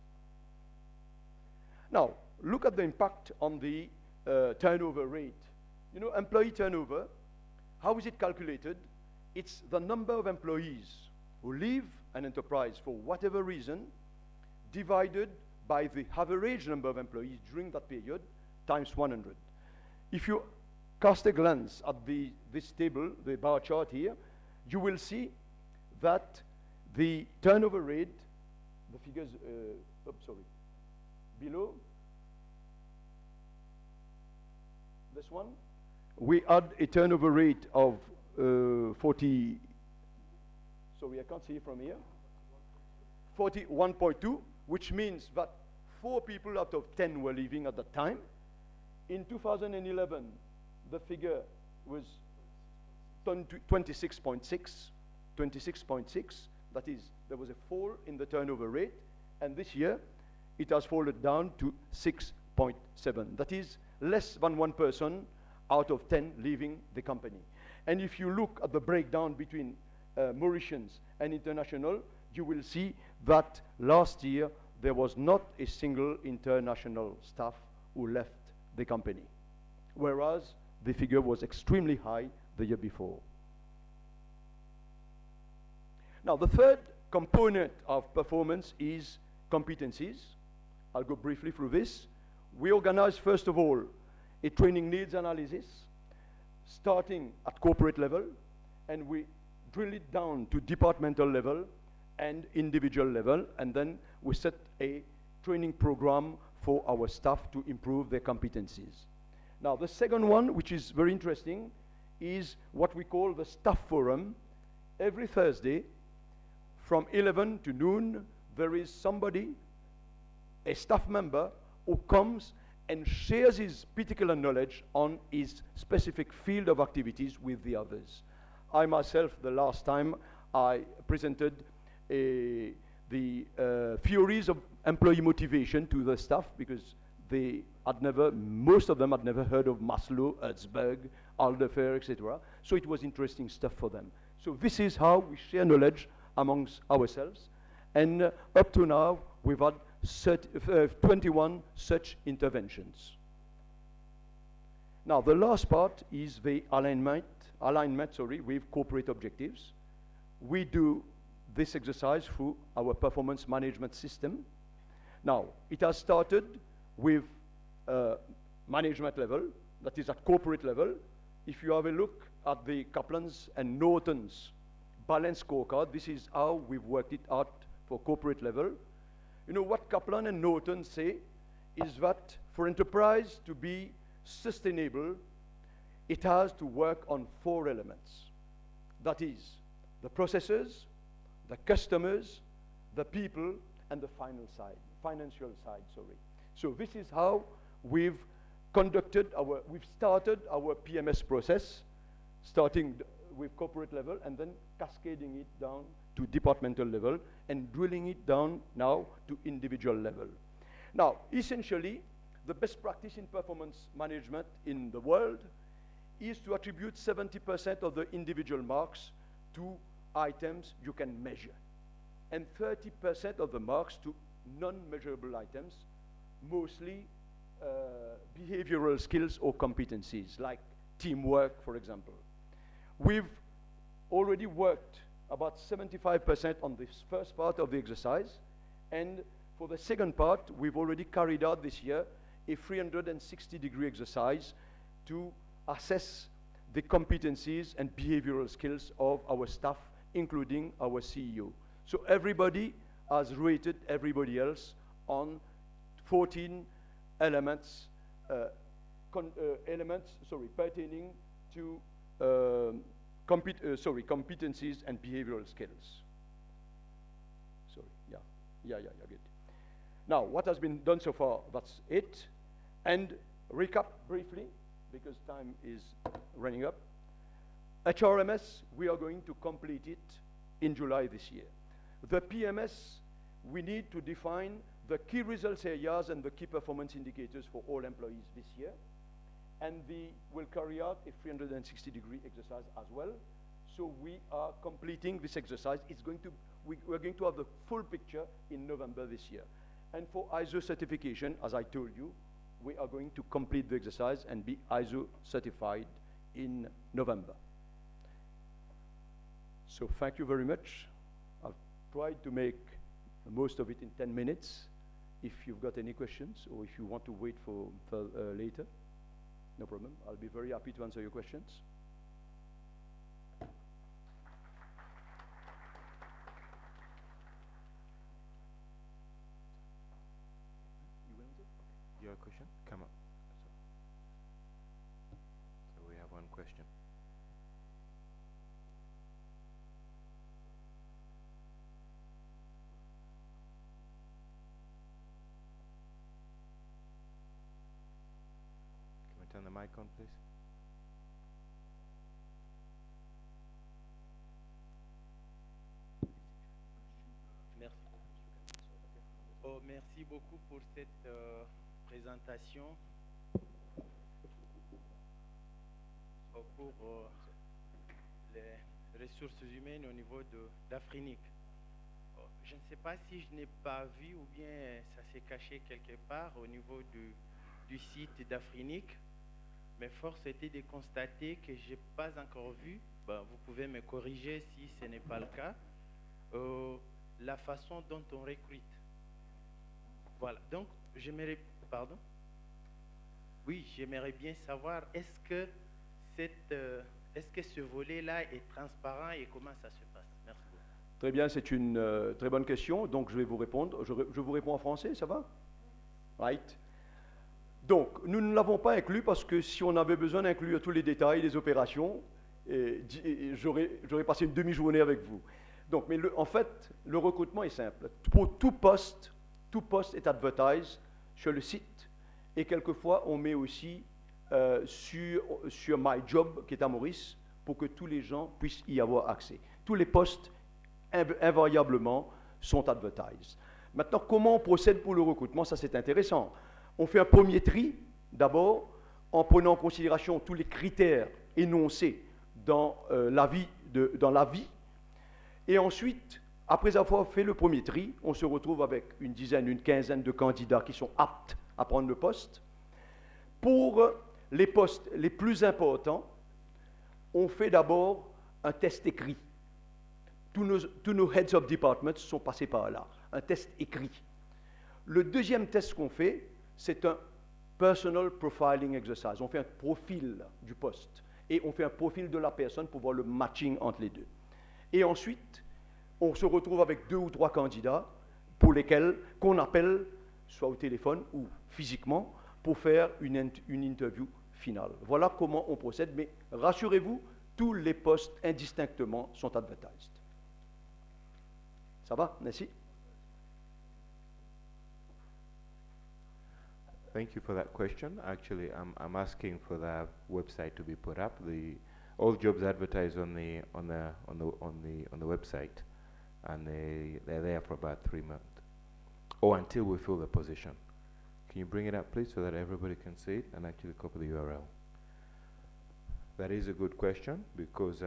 Now, look at the impact on the turnover rate. You know, employee turnover, how is it calculated? It's the number of employees who leave an enterprise for whatever reason, divided by the average number of employees during that period, times 100. If you cast a glance at this table, the bar chart here, you will see that the turnover rate, the figures, below, this one, we had a turnover rate of 40, sorry, I can't see it from here, 41.2, which means that 4 people out of 10 were leaving at that time. In 2011, the figure was 26.6, that is, there was a fall in the turnover rate, and this year, it has fallen down to 6.7. That is less than 1 person out of 10 leaving the company. And if you look at the breakdown between Mauritians and international, you will see that last year there was not a single international staff who left the company, whereas the figure was extremely high the year before. Now, the third component of performance is competencies. I'll go briefly through this. We organize, first of all, a training needs analysis, starting at corporate level, and we drill it down to departmental level and individual level, and then we set a training program for our staff to improve their competencies. Now, the second one, which is very interesting, is what we call the staff forum. Every Thursday, from 11 to noon, there is somebody, a staff member, who comes and shares his particular knowledge on his specific field of activities with the others. I myself, the last time, I presented the theories of employee motivation to the staff, because they had never, most of them had never heard of Maslow, Herzberg, Alderfer, etc. So it was interesting stuff for them. So this is how we share knowledge amongst ourselves. And up to now, we've had 21 such interventions. Now, the last part is the alignment with corporate objectives. We do this exercise through our performance management system. Now, it has started with management level, that is at corporate level. If you have a look at the Kaplan's and Norton's balanced scorecard, this is how we've worked it out for corporate level. You know, what Kaplan and Norton say is that for enterprise to be sustainable, it has to work on 4 elements. That is, the processes, the customers, the people, and the financial side, sorry. So this is how we've started our PMS process, starting with corporate level and then cascading it down to departmental level and drilling it down now to individual level. Now, essentially, the best practice in performance management in the world is to attribute 70% of the individual marks to items you can measure, and 30% of the marks to non-measurable items, mostly behavioral skills or competencies, like teamwork, for example. We've already worked about 75% on this first part of the exercise, and for the second part, we've already carried out this year a 360-degree exercise to assess the competencies and behavioral skills of our staff, including our CEO. So everybody has rated everybody else on 14 elements elements, pertaining to competencies and behavioral skills. Sorry, yeah, good. Now, what has been done so far? That's it. And recap briefly, because time is running up. HRMS, we are going to complete it in July this year. The PMS, we need to define the key results areas and the key performance indicators for all employees this year. And we'll carry out a 360-degree exercise as well. So we are completing this exercise. We're going to have the full picture in November this year. And for ISO certification, as I told you, we are going to complete the exercise and be ISO certified in November. So thank you very much. I've tried to make most of it in 10 minutes. If you've got any questions or if you want to wait for later, no problem. I'll be very happy to answer your questions. You have a question? Come on. So we have one question. Can we turn the mic on, please? Merci. Oh, merci beaucoup pour cette présentation. Pour les ressources humaines au niveau d'Afrinic. Je ne sais pas si je n'ai pas vu ou bien ça s'est caché quelque part au niveau du site d'Afrinic, mais force était de constater que je n'ai pas encore vu, vous pouvez me corriger si ce n'est pas le cas, la façon dont on recrute. Voilà, donc j'aimerais, pardon? Oui, j'aimerais bien savoir, est-ce que ce volet-là est transparent et comment ça se passe? Merci beaucoup. Très bien, c'est une très bonne question, donc je vais vous répondre. Je vous réponds en français, ça va? Right. Donc, nous ne l'avons pas inclus parce que si on avait besoin d'inclure tous les détails des opérations, j'aurais passé une demi-journée avec vous. Donc, mais en fait, le recrutement est simple. Pour tout poste est advertised sur le site et quelquefois on met aussi sur My Job qui est à Maurice pour que tous les gens puissent y avoir accès. Tous les postes invariablement sont advertised. Maintenant, comment on procède pour le recrutement? Ça, c'est intéressant. On fait un premier tri, d'abord, en prenant en considération tous les critères énoncés dans l'avis. Et ensuite, après avoir fait le premier tri, on se retrouve avec une dizaine, une quinzaine de candidats qui sont aptes à prendre le poste. Pour les postes les plus importants, on fait d'abord un test écrit. Tous nos heads of departments sont passés par là, un test écrit. Le deuxième test qu'on fait, c'est un personal profiling exercise. On fait un profil du poste et on fait un profil de la personne pour voir le matching entre les deux. Et ensuite, on se retrouve avec 2 ou 3 candidats pour lesquels qu'on appelle soit au téléphone ou physiquement pour faire une interview finale. Voilà comment on procède, mais rassurez-vous, tous les postes indistinctement sont advertised. Ça va? Merci. Thank you for that question. Actually, I'm asking for the website to be put up. All jobs advertised on the website, and they're there for about 3 months, or until we fill the position. Can you bring it up, please, so that everybody can see it and actually copy the URL? That is a good question because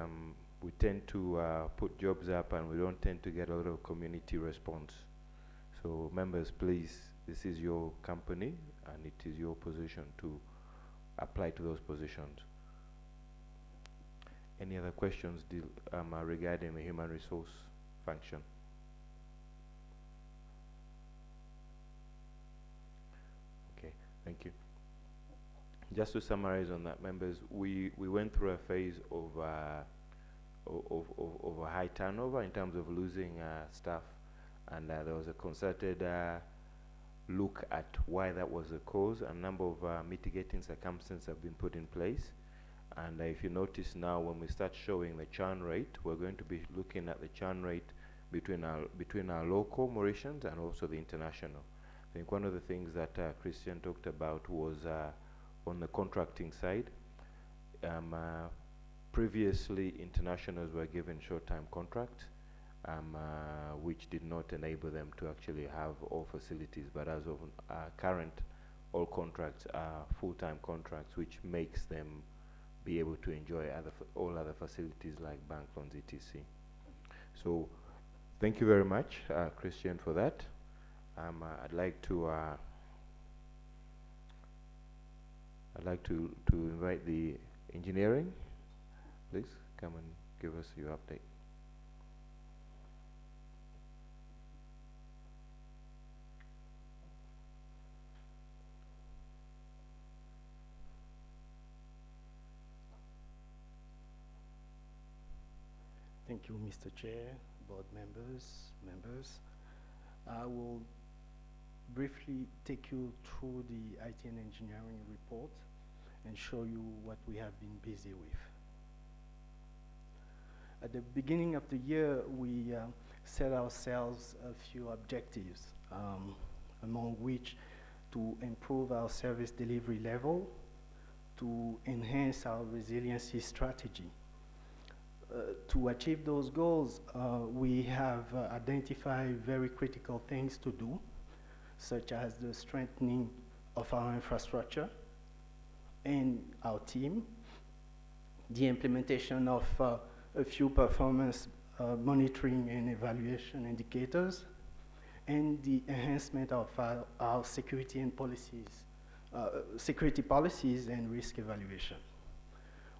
we tend to put jobs up and we don't tend to get a lot of community response. So members, please, this is your company and it is your position to apply to those positions. Any other questions regarding the human resource function? Okay, thank you. Just to summarize on that, members, we went through a phase of a high turnover in terms of losing staff, and there was a concerted look at why that was the cause. A number of mitigating circumstances have been put in place. And if you notice now, when we start showing the churn rate, we're going to be looking at the churn rate between our local Mauritians and also the international. I think one of the things that Christian talked about was on the contracting side. Previously, internationals were given short-term contracts, which did not enable them to actually have all facilities. But as of current, all contracts are full-time contracts, which makes them be able to enjoy all other facilities like bank loans, etc. So, thank you very much, Christian, for that. I'd like to invite the engineering. Please come and give us your update. Thank you, Mr. Chair, board members. I will briefly take you through the IT and engineering report and show you what we have been busy with. At the beginning of the year, we set ourselves a few objectives, among which to improve our service delivery level, to enhance our resiliency strategy. To achieve those goals, we have identified very critical things to do, such as the strengthening of our infrastructure and our team, the implementation of a few performance monitoring and evaluation indicators, and the enhancement of our security policies and risk evaluation.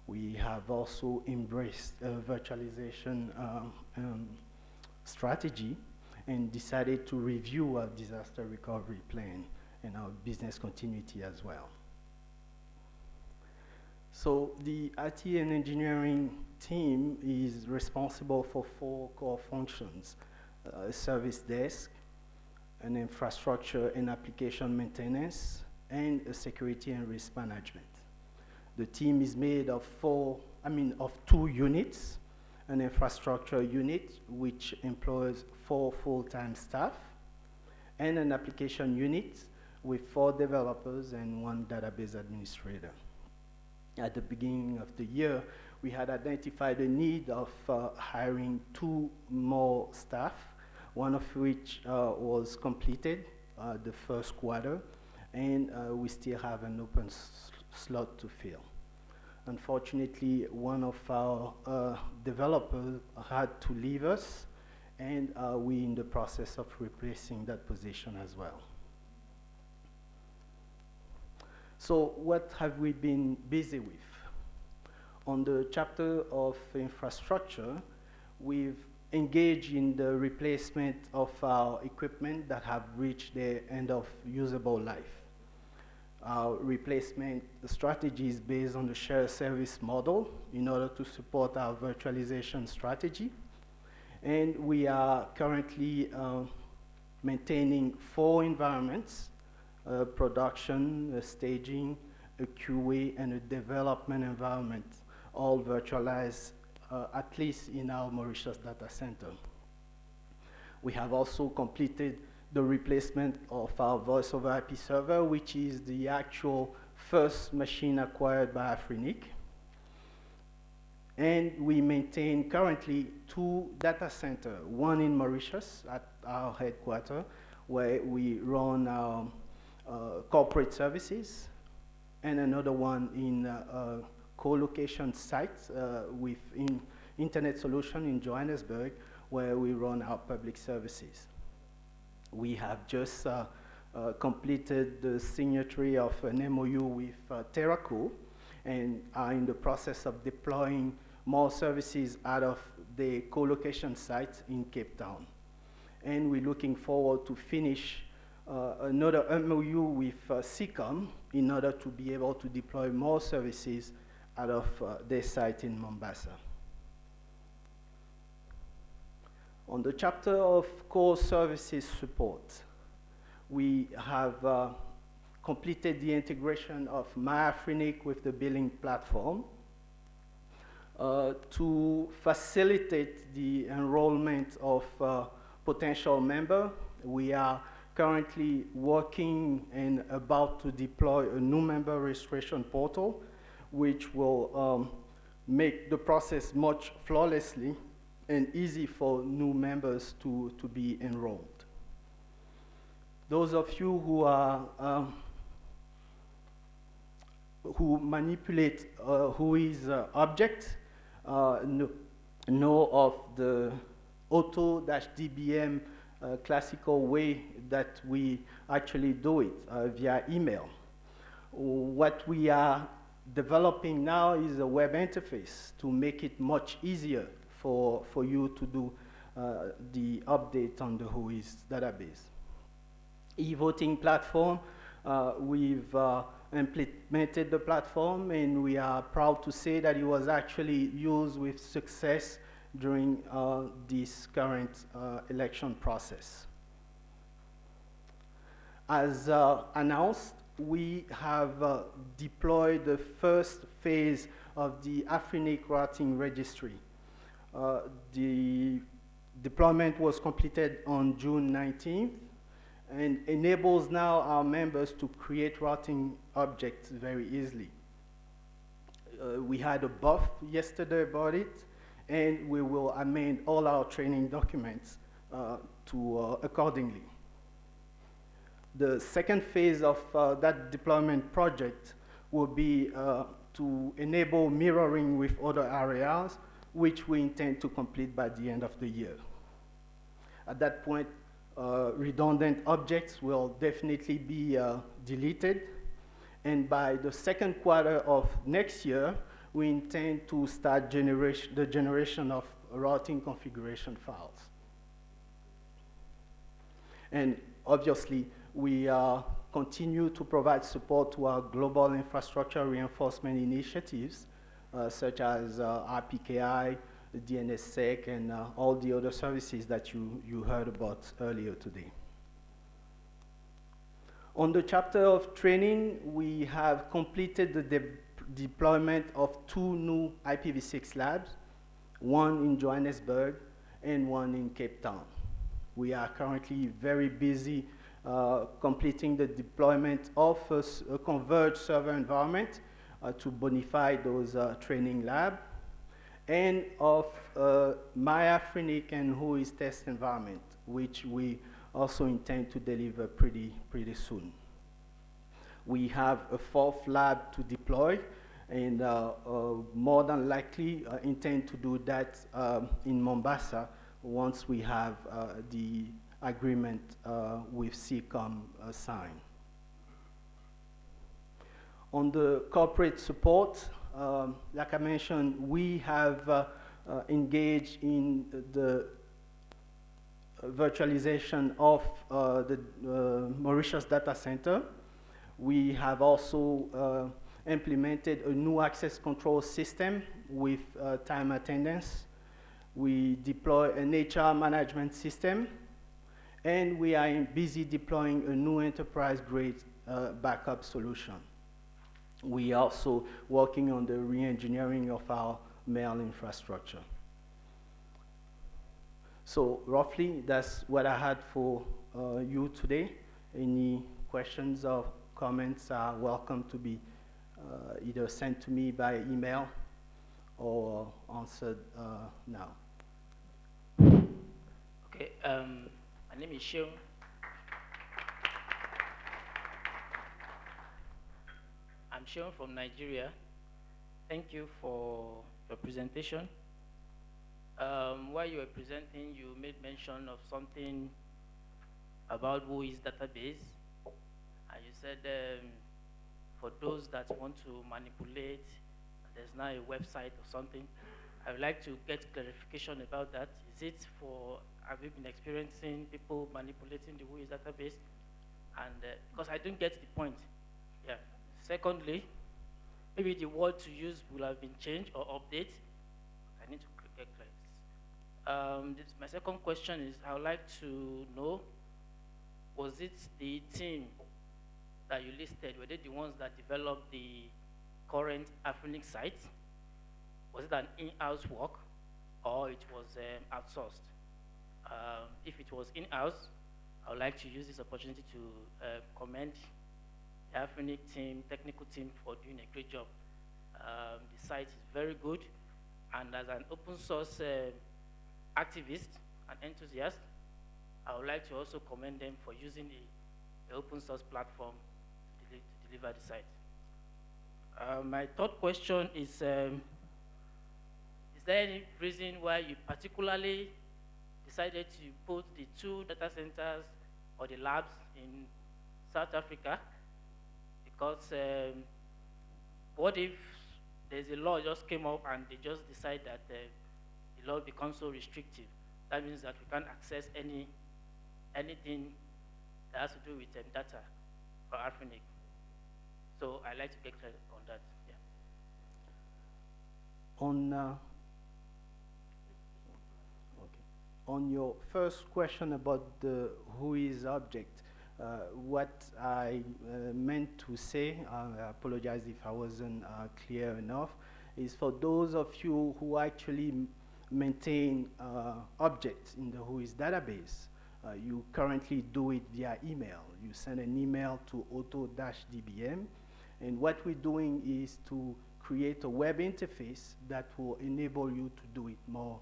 We have also embraced a virtualization strategy and decided to review our disaster recovery plan and our business continuity as well. So the IT and engineering team is responsible for 4 core functions: a service desk, an infrastructure and application maintenance, and a security and risk management. The team is made of 2 units: an infrastructure unit, which employs 4 full-time staff, and an application unit with 4 developers and 1 database administrator. At the beginning of the year, we had identified the need of hiring 2 more staff, one of which was completed the first quarter, and we still have an open slot to fill. Unfortunately, one of our developers had to leave us, and we're in the process of replacing that position as well. So what have we been busy with? On the chapter of infrastructure, we've engaged in the replacement of our equipment that have reached the end of usable life. Our replacement strategy is based on the shared service model in order to support our virtualization strategy. And we are currently maintaining 4 environments: production, a staging, a QA, and a development environment, all virtualized at least in our Mauritius data center. We have also completed the replacement of our voice over IP server, which is the actual first machine acquired by AF18. And we maintain currently 2 data centers, one in Mauritius at our headquarters, where we run our corporate services, and another one in a co-location site with internet solution in Johannesburg, where we run our public services. We have just completed the signature of an MOU with Terraco, and are in the process of deploying more services out of the co-location site in Cape Town. And we're looking forward to finish another MOU with CCOM in order to be able to deploy more services out of their site in Mombasa. On the chapter of core services support, we have completed the integration of MyAfrinic with the billing platform. To facilitate the enrollment of potential members, we are currently working and about to deploy a new member registration portal, which will make the process much flawlessly and easy for new members to be enrolled. Those of you who are who manipulate WHOIS object know of the auto-dbm classical way that we actually do it via email. What we are developing now is a web interface to make it much easier for you to do the update on the WHOIS database. E-voting platform, we've implemented the platform, and we are proud to say that it was actually used with success during this current election process. As announced, we have deployed the first phase of the Afrinic routing registry. The deployment was completed on June 19th, and enables now our members to create routing objects very easily. We had a buff yesterday about it, and we will amend all our training documents accordingly. The second phase of that deployment project will be to enable mirroring with other areas, which we intend to complete by the end of the year. At that point, redundant objects will definitely be deleted. And by the second quarter of next year, we intend to start the generation of routing configuration files. And obviously, we continue to provide support to our global infrastructure reinforcement initiatives, such as RPKI, DNSSEC, and all the other services that you heard about earlier today. On the chapter of training, we have completed the deployment of 2 new IPv6 labs, one in Johannesburg and one in Cape Town. We are currently very busy completing the deployment of a converged server environment to bonify those training labs, and of MyAfrinic and WHOIS test environment, which we also intend to deliver pretty soon. We have a 4th lab to deploy, and more than likely intend to do that in Mombasa once we have the agreement with CECOM signed. On the corporate support, like I mentioned, we have engaged in the virtualization of the Mauritius data center. We have also implemented a new access control system with time attendance. We deploy an HR management system, and we are busy deploying a new enterprise-grade backup solution. We are also working on the re-engineering of our mail infrastructure. So roughly, that's what I had for you today. Any questions or comments are welcome to be either sent to me by email or answered now. Okay, my name is Sean. I'm Sean from Nigeria. Thank you for your presentation. While you were presenting, you made mention of something about WHOIS database. And you said for those that want to manipulate, there's now a website or something. I would like to get clarification about that. Is it for, have you been experiencing people manipulating the WHOIS database? And because I don't get the point. Yeah. Secondly, maybe the word to use will have been changed or updated. I need to get clear. My second question is, I would like to know was it the team that you listed, were they the ones that developed the current Afrinic site? Was it an in-house work, or it was outsourced? If it was in-house, I would like to use this opportunity to commend the Afrinic team, technical team, for doing a great job. The site is very good, and as an open source activist and enthusiast, I would like to also commend them for using the open source platform to deliver the site. My third question is there any reason why you particularly decided to put the 2 data centers or the labs in South Africa? Because what if there's a law just came up and they just decide that the law becomes so restrictive? That means that we can't access anything that has to do with data for Afrinic. So I'd like to get clear on that. Yeah. On your first question about the WHOIS object, what I meant to say, I apologize if I wasn't clear enough, is for those of you who actually maintain objects in the WHOIS database, you currently do it via email. You send an email to auto-dbm, and what we're doing is to create a web interface that will enable you to do it more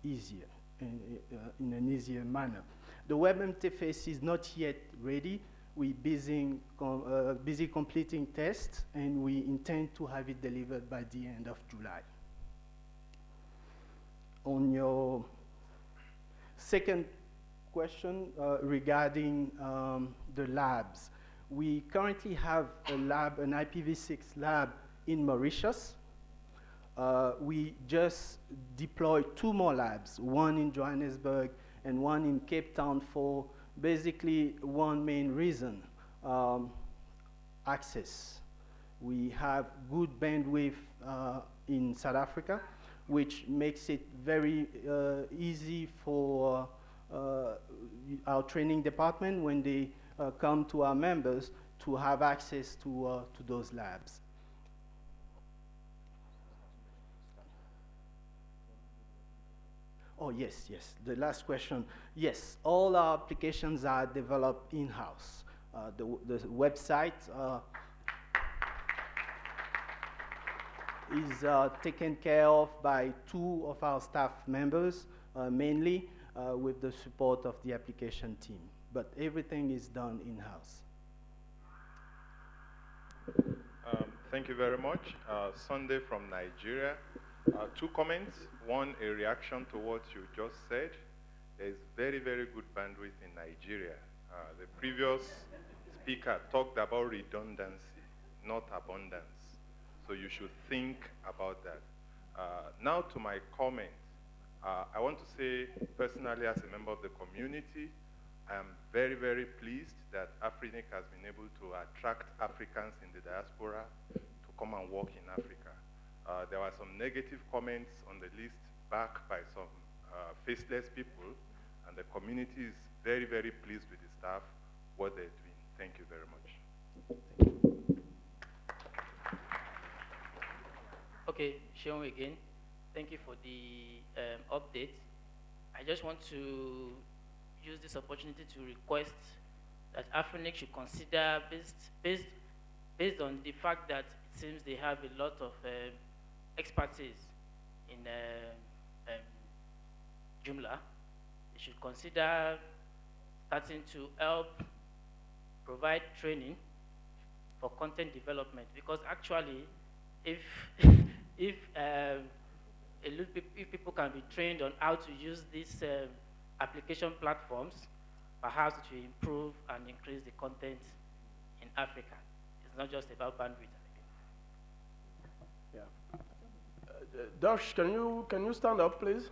easier, in an easier manner. The web interface is not yet ready. We're busy completing tests, and we intend to have it delivered by the end of July. On your second question regarding the labs, we currently have a lab, an IPv6 lab in Mauritius. We just deployed 2 more labs, one in Johannesburg and one in Cape Town, for basically one main reason, access. We have good bandwidth in South Africa, which makes it very easy for our training department, when they come to our members, to have access to those labs. Oh, yes, the last question. Yes, all our applications are developed in-house. The website is taken care of by 2 of our staff members, mainly with the support of the application team. But everything is done in-house. Thank you very much. Sunday from Nigeria. 2 comments. One, a reaction to what you just said. There is very, very good bandwidth in Nigeria. The previous speaker talked about redundancy, not abundance. So you should think about that. Now to my comment. I want to say, personally, as a member of the community, I am very, very pleased that Afrinic has been able to attract Africans in the diaspora to come and work in Africa. There were some negative comments on the list back by some faceless people, and the community is very, very pleased with the staff, what they're doing. Thank you very much. Okay, Sean again. Thank you for the update. I just want to use this opportunity to request that Afrinic should consider, based on the fact that it seems they have a lot of expertise in Joomla, they should consider starting to help provide training for content development, because actually, if people can be trained on how to use these application platforms, perhaps it will improve and increase the content in Africa. It's not just about bandwidth. Yeah. Dash, can you stand up, please?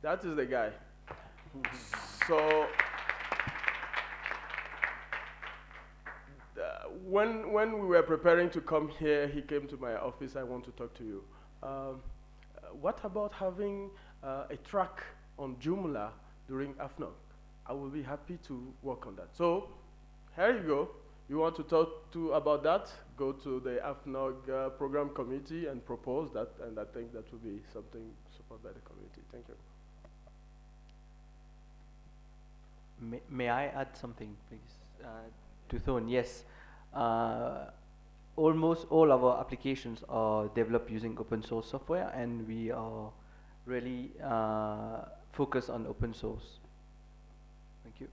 That is the guy. So, when we were preparing to come here, he came to my office. I want to talk to you. What about having a track on Joomla during AFNOC? I will be happy to work on that. So here you go. You want to talk about that? Go to the AFNOG program committee and propose that, and I think that will be something supported by the community. Thank you. May I add something, please? To Thorn, yes. Almost all our applications are developed using open source software, and we are really focused on open source. Thank you.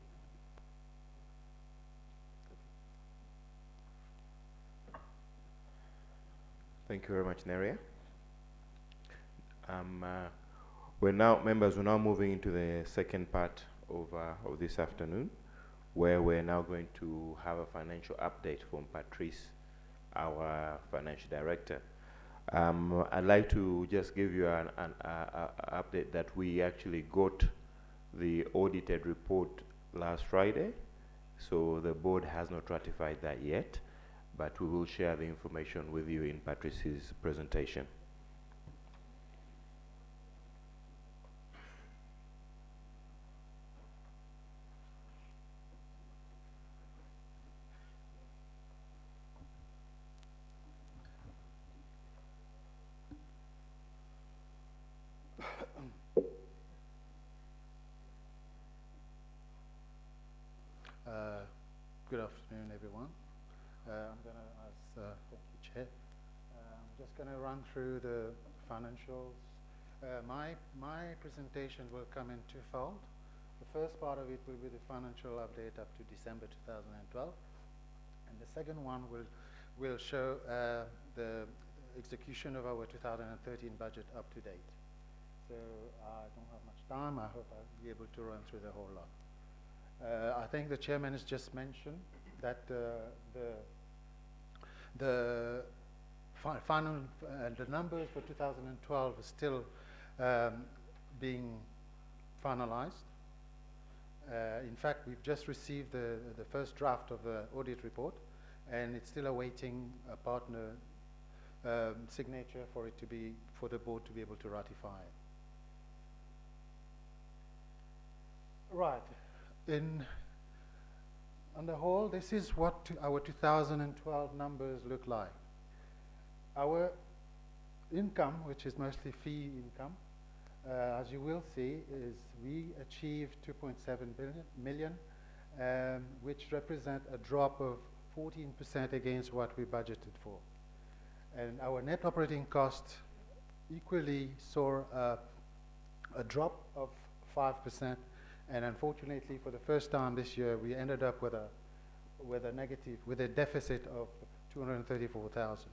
Thank you very much, Neria. We're now moving into the second part of this afternoon, where we're now going to have a financial update from Patrice, our financial director. I'd like to just give you an update that we actually got the audited report last Friday, so the board has not ratified that yet, but we will share the information with you in Patrice's presentation. Good afternoon, everyone. I'm going to thank you, Chair. I'm just going to run through the financials. My presentation will come in twofold. The first part of it will be the financial update up to December 2012, and the second one will show the execution of our 2013 budget up to date. So I don't have much time. I hope I'll be able to run through the whole lot. I think the chairman has just mentioned that the numbers for 2012 are still being finalized. In fact, we've just received the first draft of the audit report, and it's still awaiting a partner signature for the board to be able to ratify it. Right. On the whole, this is what our 2012 numbers look like. Our income, which is mostly fee income, as you will see, is we achieved 2.7 million, which represent a drop of 14% against what we budgeted for. And our net operating cost equally saw a drop of 5%. And unfortunately, for the first time this year, we ended up with a deficit of 234,000.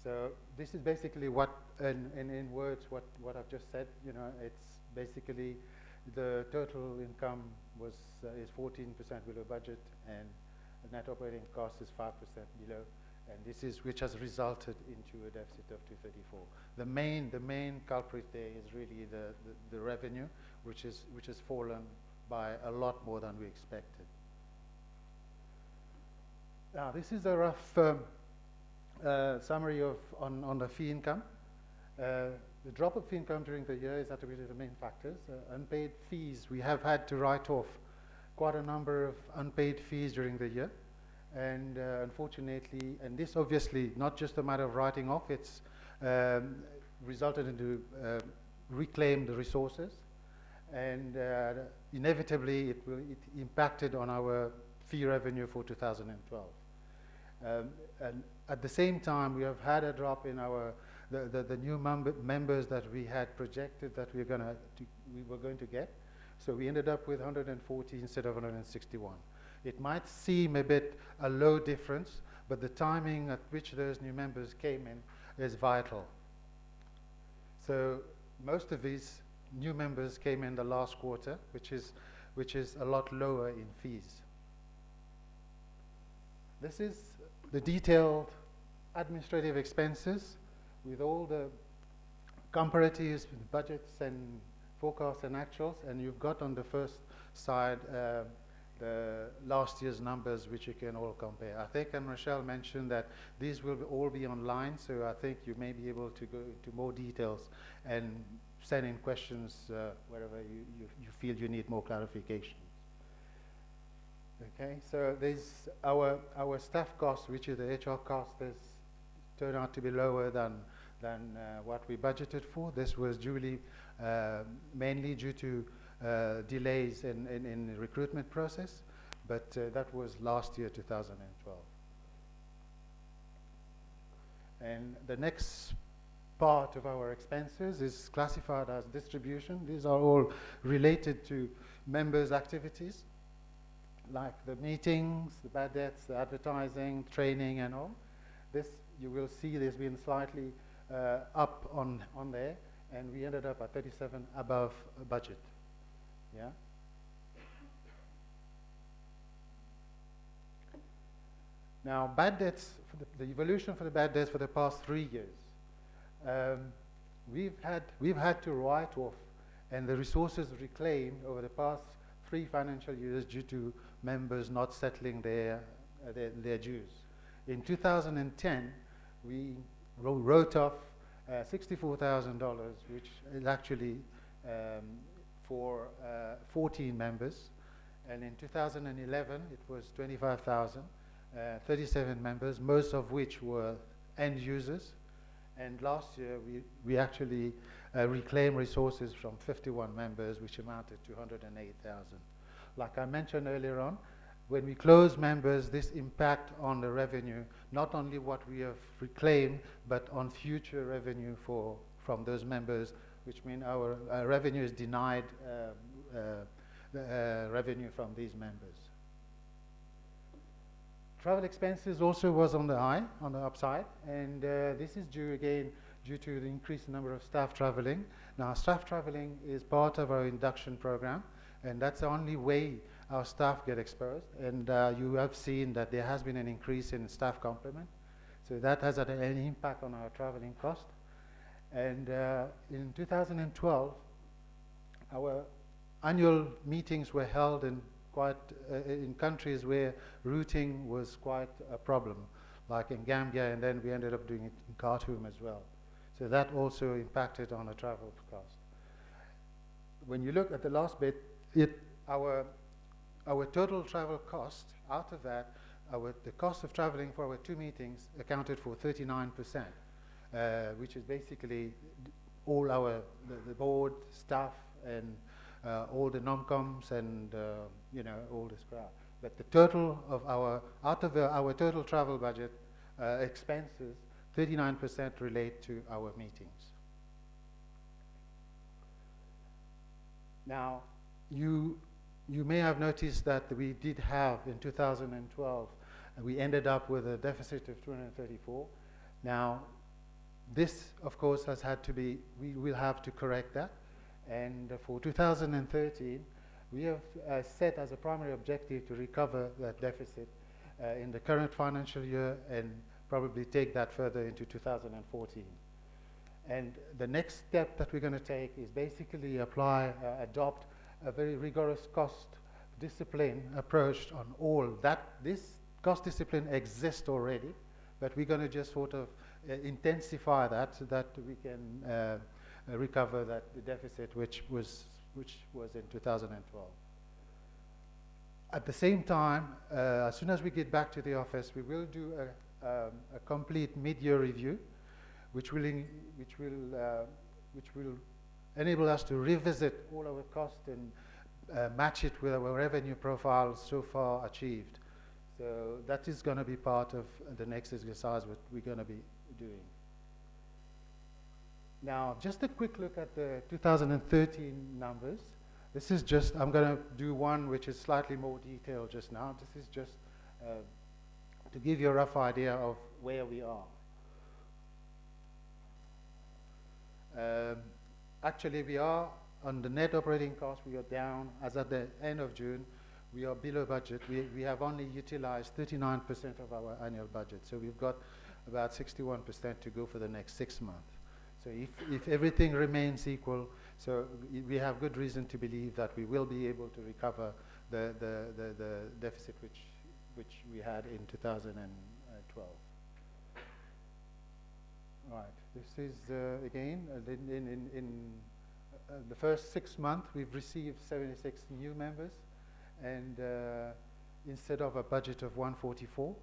So this is basically what, in words, what I've just said. You know, it's basically the total income is 14% below budget, and the net operating cost is 5% below. And this is which has resulted into a deficit of 234. The main culprit there is really the revenue, which has fallen by a lot more than we expected. Now this is a rough summary on the fee income. The drop of fee income during the year is attributed to the main factors. Unpaid fees, we have had to write off quite a number of unpaid fees during the year. And unfortunately, and this obviously not just a matter of writing off, it's resulted into reclaim the resources, and inevitably it impacted on our fee revenue for 2012. And at the same time, we have had a drop in the new members that we had projected that we were going to get. So we ended up with 140 instead of 161. It might seem a bit a low difference, but the timing at which those new members came in is vital. So most of these new members came in the last quarter, which is a lot lower in fees. This is the detailed administrative expenses with all the comparatives, budgets and forecasts and actuals, and you've got on the first side the last year's numbers, which you can all compare. I think, and Rochelle mentioned that these will all be online, so I think you may be able to go into more details and send in questions wherever you feel you need more clarification. Okay, so there's our staff costs, which is the HR cost, has turned out to be lower than what we budgeted for. This was mainly due to delays in the recruitment process, but that was last year, 2012. And the next part of our expenses is classified as distribution. These are all related to members' activities, like the meetings, the bad debts, the advertising, training, and all. This, you will see, there's been slightly up on there, and we ended up at 37 above budget. Yeah. Now, bad debts, for the evolution for the bad debts for the past 3 years, we've had to write off, and the resources reclaimed over the past 3 financial years due to members not settling their dues. In 2010, we wrote off $64,000, which is actually for 14 members, and in 2011 it was 25,000. 37 members, most of which were end users. And last year, we actually reclaimed resources from 51 members, which amounted to 108,000. Like I mentioned earlier on, when we close members, this impact on the revenue, not only what we have reclaimed, but on future revenue from those members, which means our revenue is denied revenue from these members. Travel expenses also was on the upside, and this is due to the increased number of staff traveling. Now, staff traveling is part of our induction program, and that's the only way our staff get exposed. And you have seen that there has been an increase in staff complement, so that has had an impact on our traveling cost. And in 2012, our annual meetings were held in countries where routing was quite a problem, like in Gambia, and then we ended up doing it in Khartoum as well. So that also impacted on the travel cost. When you look at the last bit, our total travel cost, out of that, the cost of traveling for our 2 meetings accounted for 39%, which is basically all the board, staff, and all the non-coms and all this crap. But the total of out of our total travel budget expenses, 39% relate to our meetings. Now, you may have noticed that we did have in 2012, we ended up with a deficit of 234. Now, this, of course, has had to be, we will have to correct that. And for 2013, we have set as a primary objective to recover that deficit in the current financial year and probably take that further into 2014. And the next step that we're going to take is basically adopt a very rigorous cost discipline approach on all that. This cost discipline exists already, but we're going to just sort of intensify that so that we can recover the deficit which was in 2012. At the same time, as soon as we get back to the office, we will do a complete mid-year review, which will enable us to revisit all our costs and match it with our revenue profile so far achieved. So that is going to be part of the next exercise what we're going to be doing. Now, just a quick look at the 2013 numbers. This is just, I'm going to do one which is slightly more detailed just now. This is just to give you a rough idea of where we are. Actually, we are on the net operating cost, we are down. As at the end of June, we are below budget. We have only utilized 39% of our annual budget. So we've got about 61% to go for the next 6 months. So if everything remains equal, so we have good reason to believe that we will be able to recover the deficit which we had in 2012. All right. This is again the first 6 months, we've received 76 new members, and instead of a budget of 144,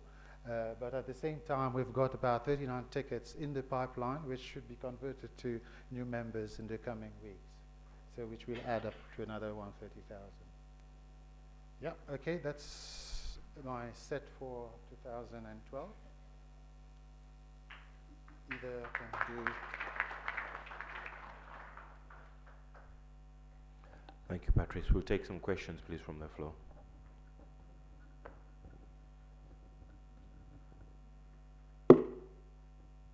but at the same time, we've got about 39 tickets in the pipeline, which should be converted to new members in the coming weeks, so which will add up to another 130,000. Yeah, okay, that's my set for 2012. Either can do. Thank you, Patrice. We'll take some questions, please, from the floor.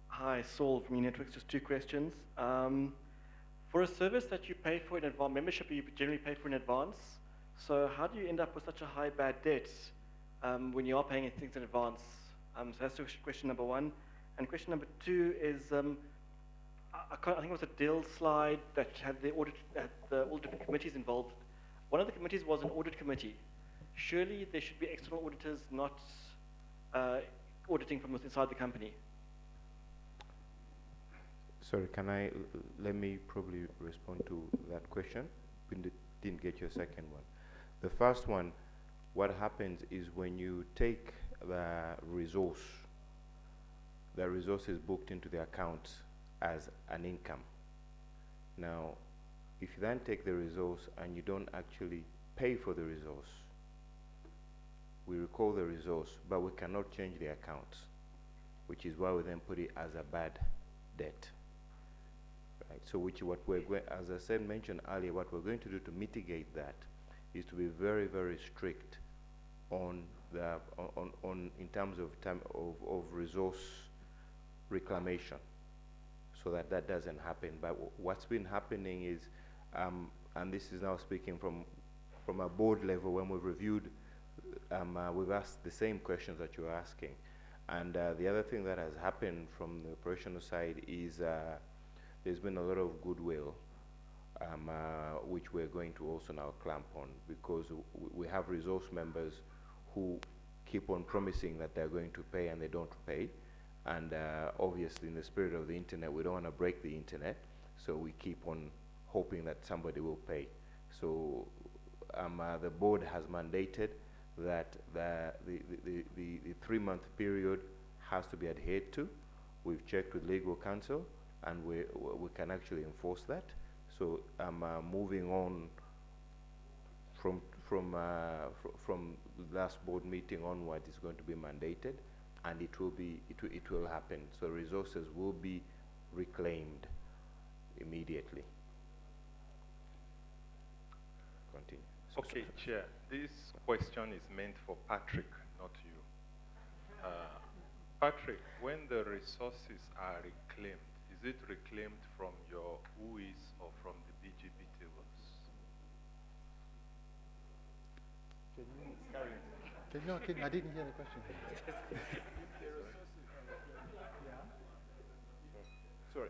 Hi, Saul from eNetworks. Just 2 questions. For a service that you pay for in advance, membership you generally pay for in advance, so how do you end up with such a high bad debt when you are paying things in advance? So that's question number 1. And question number 2 is, I think it was a deal slide that had the audit, all different committees involved. One of the committees was an audit committee. Surely there should be external auditors not auditing from inside the company. Sorry, let me probably respond to that question. We didn't get your second one. The first one, what happens is when you take the resource is booked into the account as an income. Now, if you then take the resource and you don't actually pay for the resource, we recall the resource, but we cannot change the account, which is why we then put it as a bad debt. Right? So which what we're going, as I said, mentioned earlier, what we're going to do to mitigate that is to be very, very strict on the in terms of resource reclamation, so that that doesn't happen. But what's been happening is, and this is now speaking from a board level, when we've reviewed, we've asked the same questions that you're asking. And the other thing that has happened from the operational side is there's been a lot of goodwill, which we're going to also now clamp on, because we have resource members who keep on promising that they're going to pay and they don't pay. And obviously, in the spirit of the internet, we don't want to break the internet, so we keep on hoping that somebody will pay. So the board has mandated that the 3-month period has to be adhered to. We've checked with legal counsel, and we can actually enforce that. So moving on from last board meeting onward, is going to be mandated, and it will happen. So resources will be reclaimed immediately. Continue. Okay, Chair. This question is meant for Patrick, not you. Patrick, when the resources are reclaimed, is it reclaimed from your WUIs or from the BGP tables? I didn't hear the question. Sorry.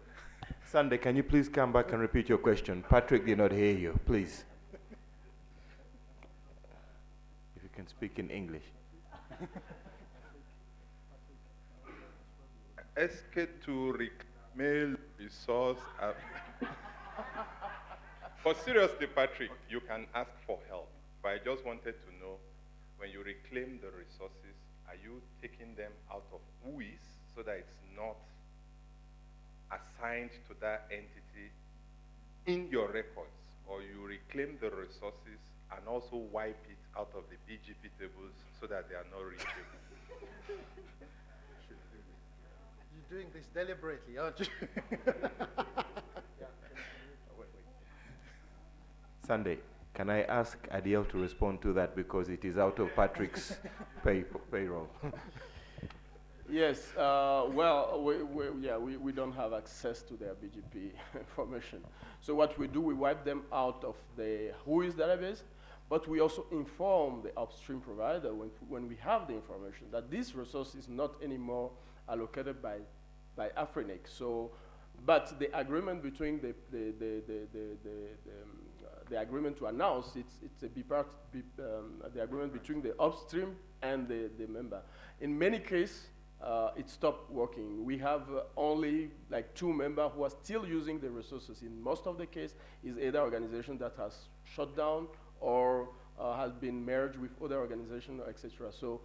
Sunday, can you please come back and repeat your question? Patrick did not hear you, please. If you can speak in English. SK2 mail resource. But seriously, Patrick, you can ask for help. But I just wanted to know, when you reclaim the resources, are you taking them out of WUIs so that it's not assigned to that entity in your records, or you reclaim the resources and also wipe it out of the BGP tables so that they are not reachable? You're doing this deliberately, aren't you? Sunday, can I ask Adiel to respond to that, because it is out of Patrick's payroll? Yes, well, we don't have access to their BGP information. So what we do, we wipe them out of the WHOIS database, but we also inform the upstream provider when we have the information that this resource is not anymore allocated by Afrinic. So, but the agreement between the agreement to announce, it's a the agreement between the upstream and the member. In many cases, it stopped working. We have only like 2 members who are still using the resources. In most of the case, is either organization that has shut down or has been merged with other organizations, etc. So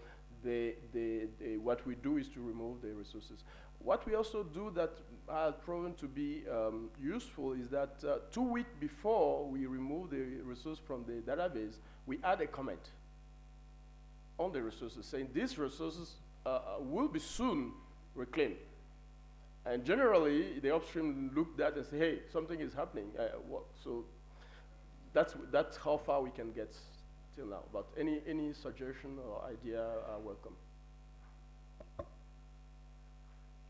what we do is to remove the resources. What we also do that has proven to be useful is that 2 weeks before we remove the resource from the database, we add a comment on the resources saying these resources will be soon reclaimed. And generally, the upstream looked at and say, hey, something is happening. So that's how far we can get till now. But any suggestion or idea are welcome.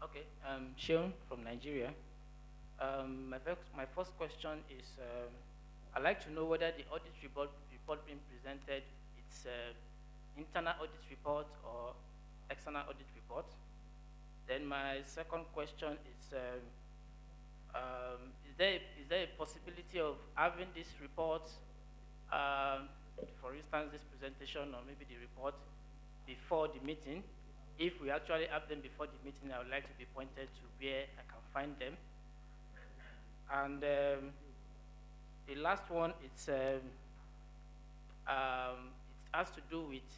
Okay, Sean from Nigeria. My first question is, I'd like to know whether the audit report being presented, it's internal audit report or external audit report. Then my second question is there a possibility of having this report, for instance, this presentation or maybe the report before the meeting? If we actually have them before the meeting, I would like to be pointed to where I can find them. And the last one, it has to do with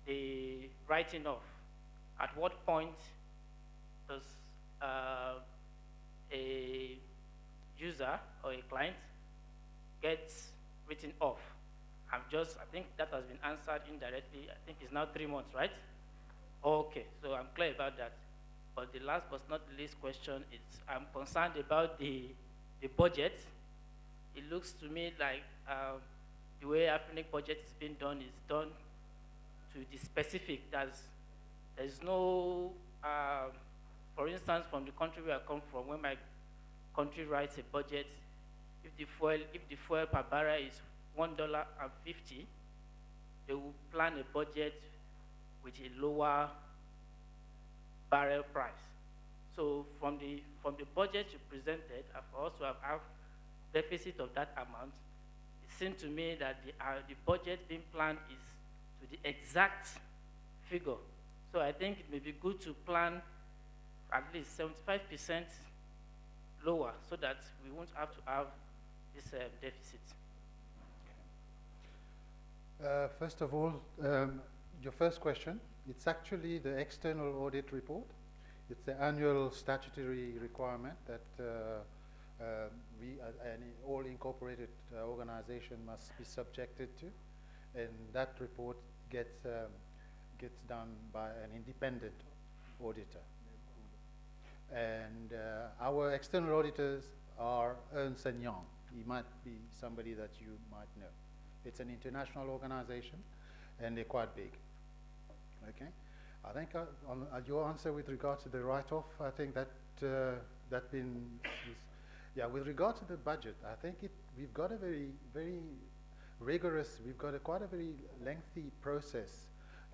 the writing off. At what point does a user or a client get written off? I think that has been answered indirectly. I think it's now 3 months, right? Okay, so I'm clear about that. But the last but not the least question is, I'm concerned about the budget. It looks to me like the way Afrinic budget is being done is done to the specific. There's no, for instance, from the country where I come from, when my country writes a budget, if the fuel per barrel is $1.50, they will plan a budget with a lower barrel price. So from the budget you presented, I've also have deficit of that amount. It seemed to me that the budget being planned is to the exact figure. So I think it may be good to plan at least 75% lower so that we won't have to have this deficit. First of all, your first question, it's actually the external audit report. It's the annual statutory requirement that any all incorporated organization must be subjected to, and that report gets done by an independent auditor. And our external auditors are Ernst & Young. He might be somebody that you might know. It's an international organization, and they're quite big. Okay, I think on your answer with regard to the write-off, I think that yeah. With regard to the budget, I think we've got a very rigorous. We've got quite a very lengthy process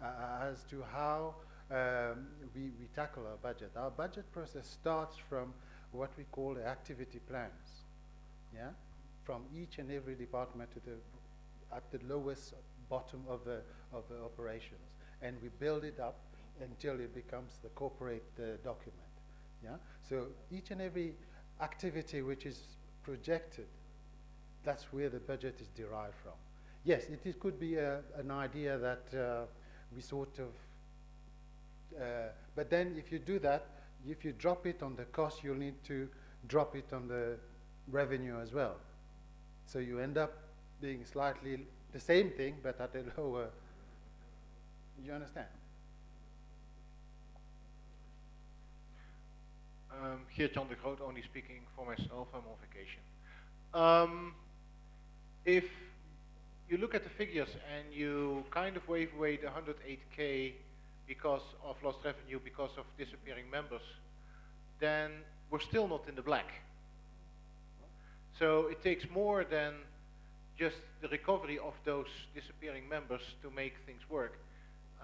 as to how we tackle our budget. Our budget process starts from what we call the activity plans. Yeah, from each and every department to at the lowest bottom of the operations, and we build it up until it becomes the corporate document. Yeah. So each and every activity which is projected, that's where the budget is derived from. Yes, it could be an idea that we sort of, but then if you do that, if you drop it on the cost, you'll need to drop it on the revenue as well. So you end up being slightly the same thing, but at a lower, you understand? Geert-Jan de Groot, only speaking for myself, I'm on vacation. If you look at the figures and you kind of wave away the 108K because of lost revenue, because of disappearing members, then we're still not in the black. So it takes more than just the recovery of those disappearing members to make things work.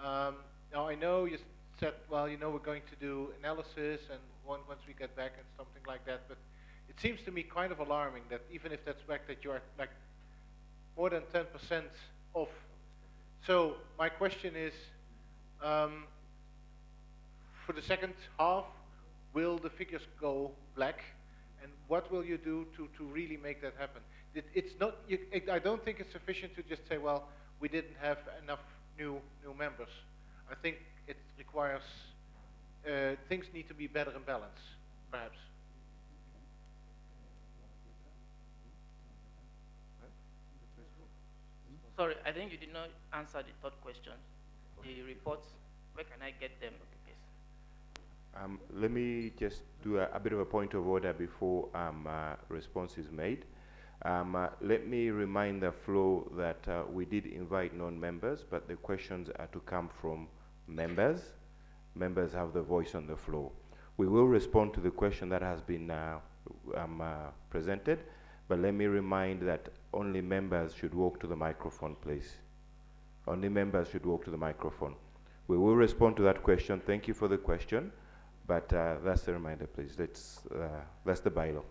Now I know you said, well, you know, we're going to do analysis and once we get back and something like that, but it seems to me kind of alarming that even if that's back, that you are like more than 10% off. So my question is, for the second half, will the figures go black? And what will you do to really make that happen? It's not, I don't think it's sufficient to just say, well, we didn't have enough new members. I think it requires, things need to be better in balance, perhaps. Sorry, I think you did not answer the third question. The reports, where can I get them, please? Let me just do a bit of a point of order before response is made. Let me remind the floor that we did invite non-members, but the questions are to come from members. Members have the voice on the floor. We will respond to the question that has been presented, but let me remind that only members should walk to the microphone, please. Only members should walk to the microphone. We will respond to that question. Thank you for the question, but that's the reminder, please. That's the bylaw.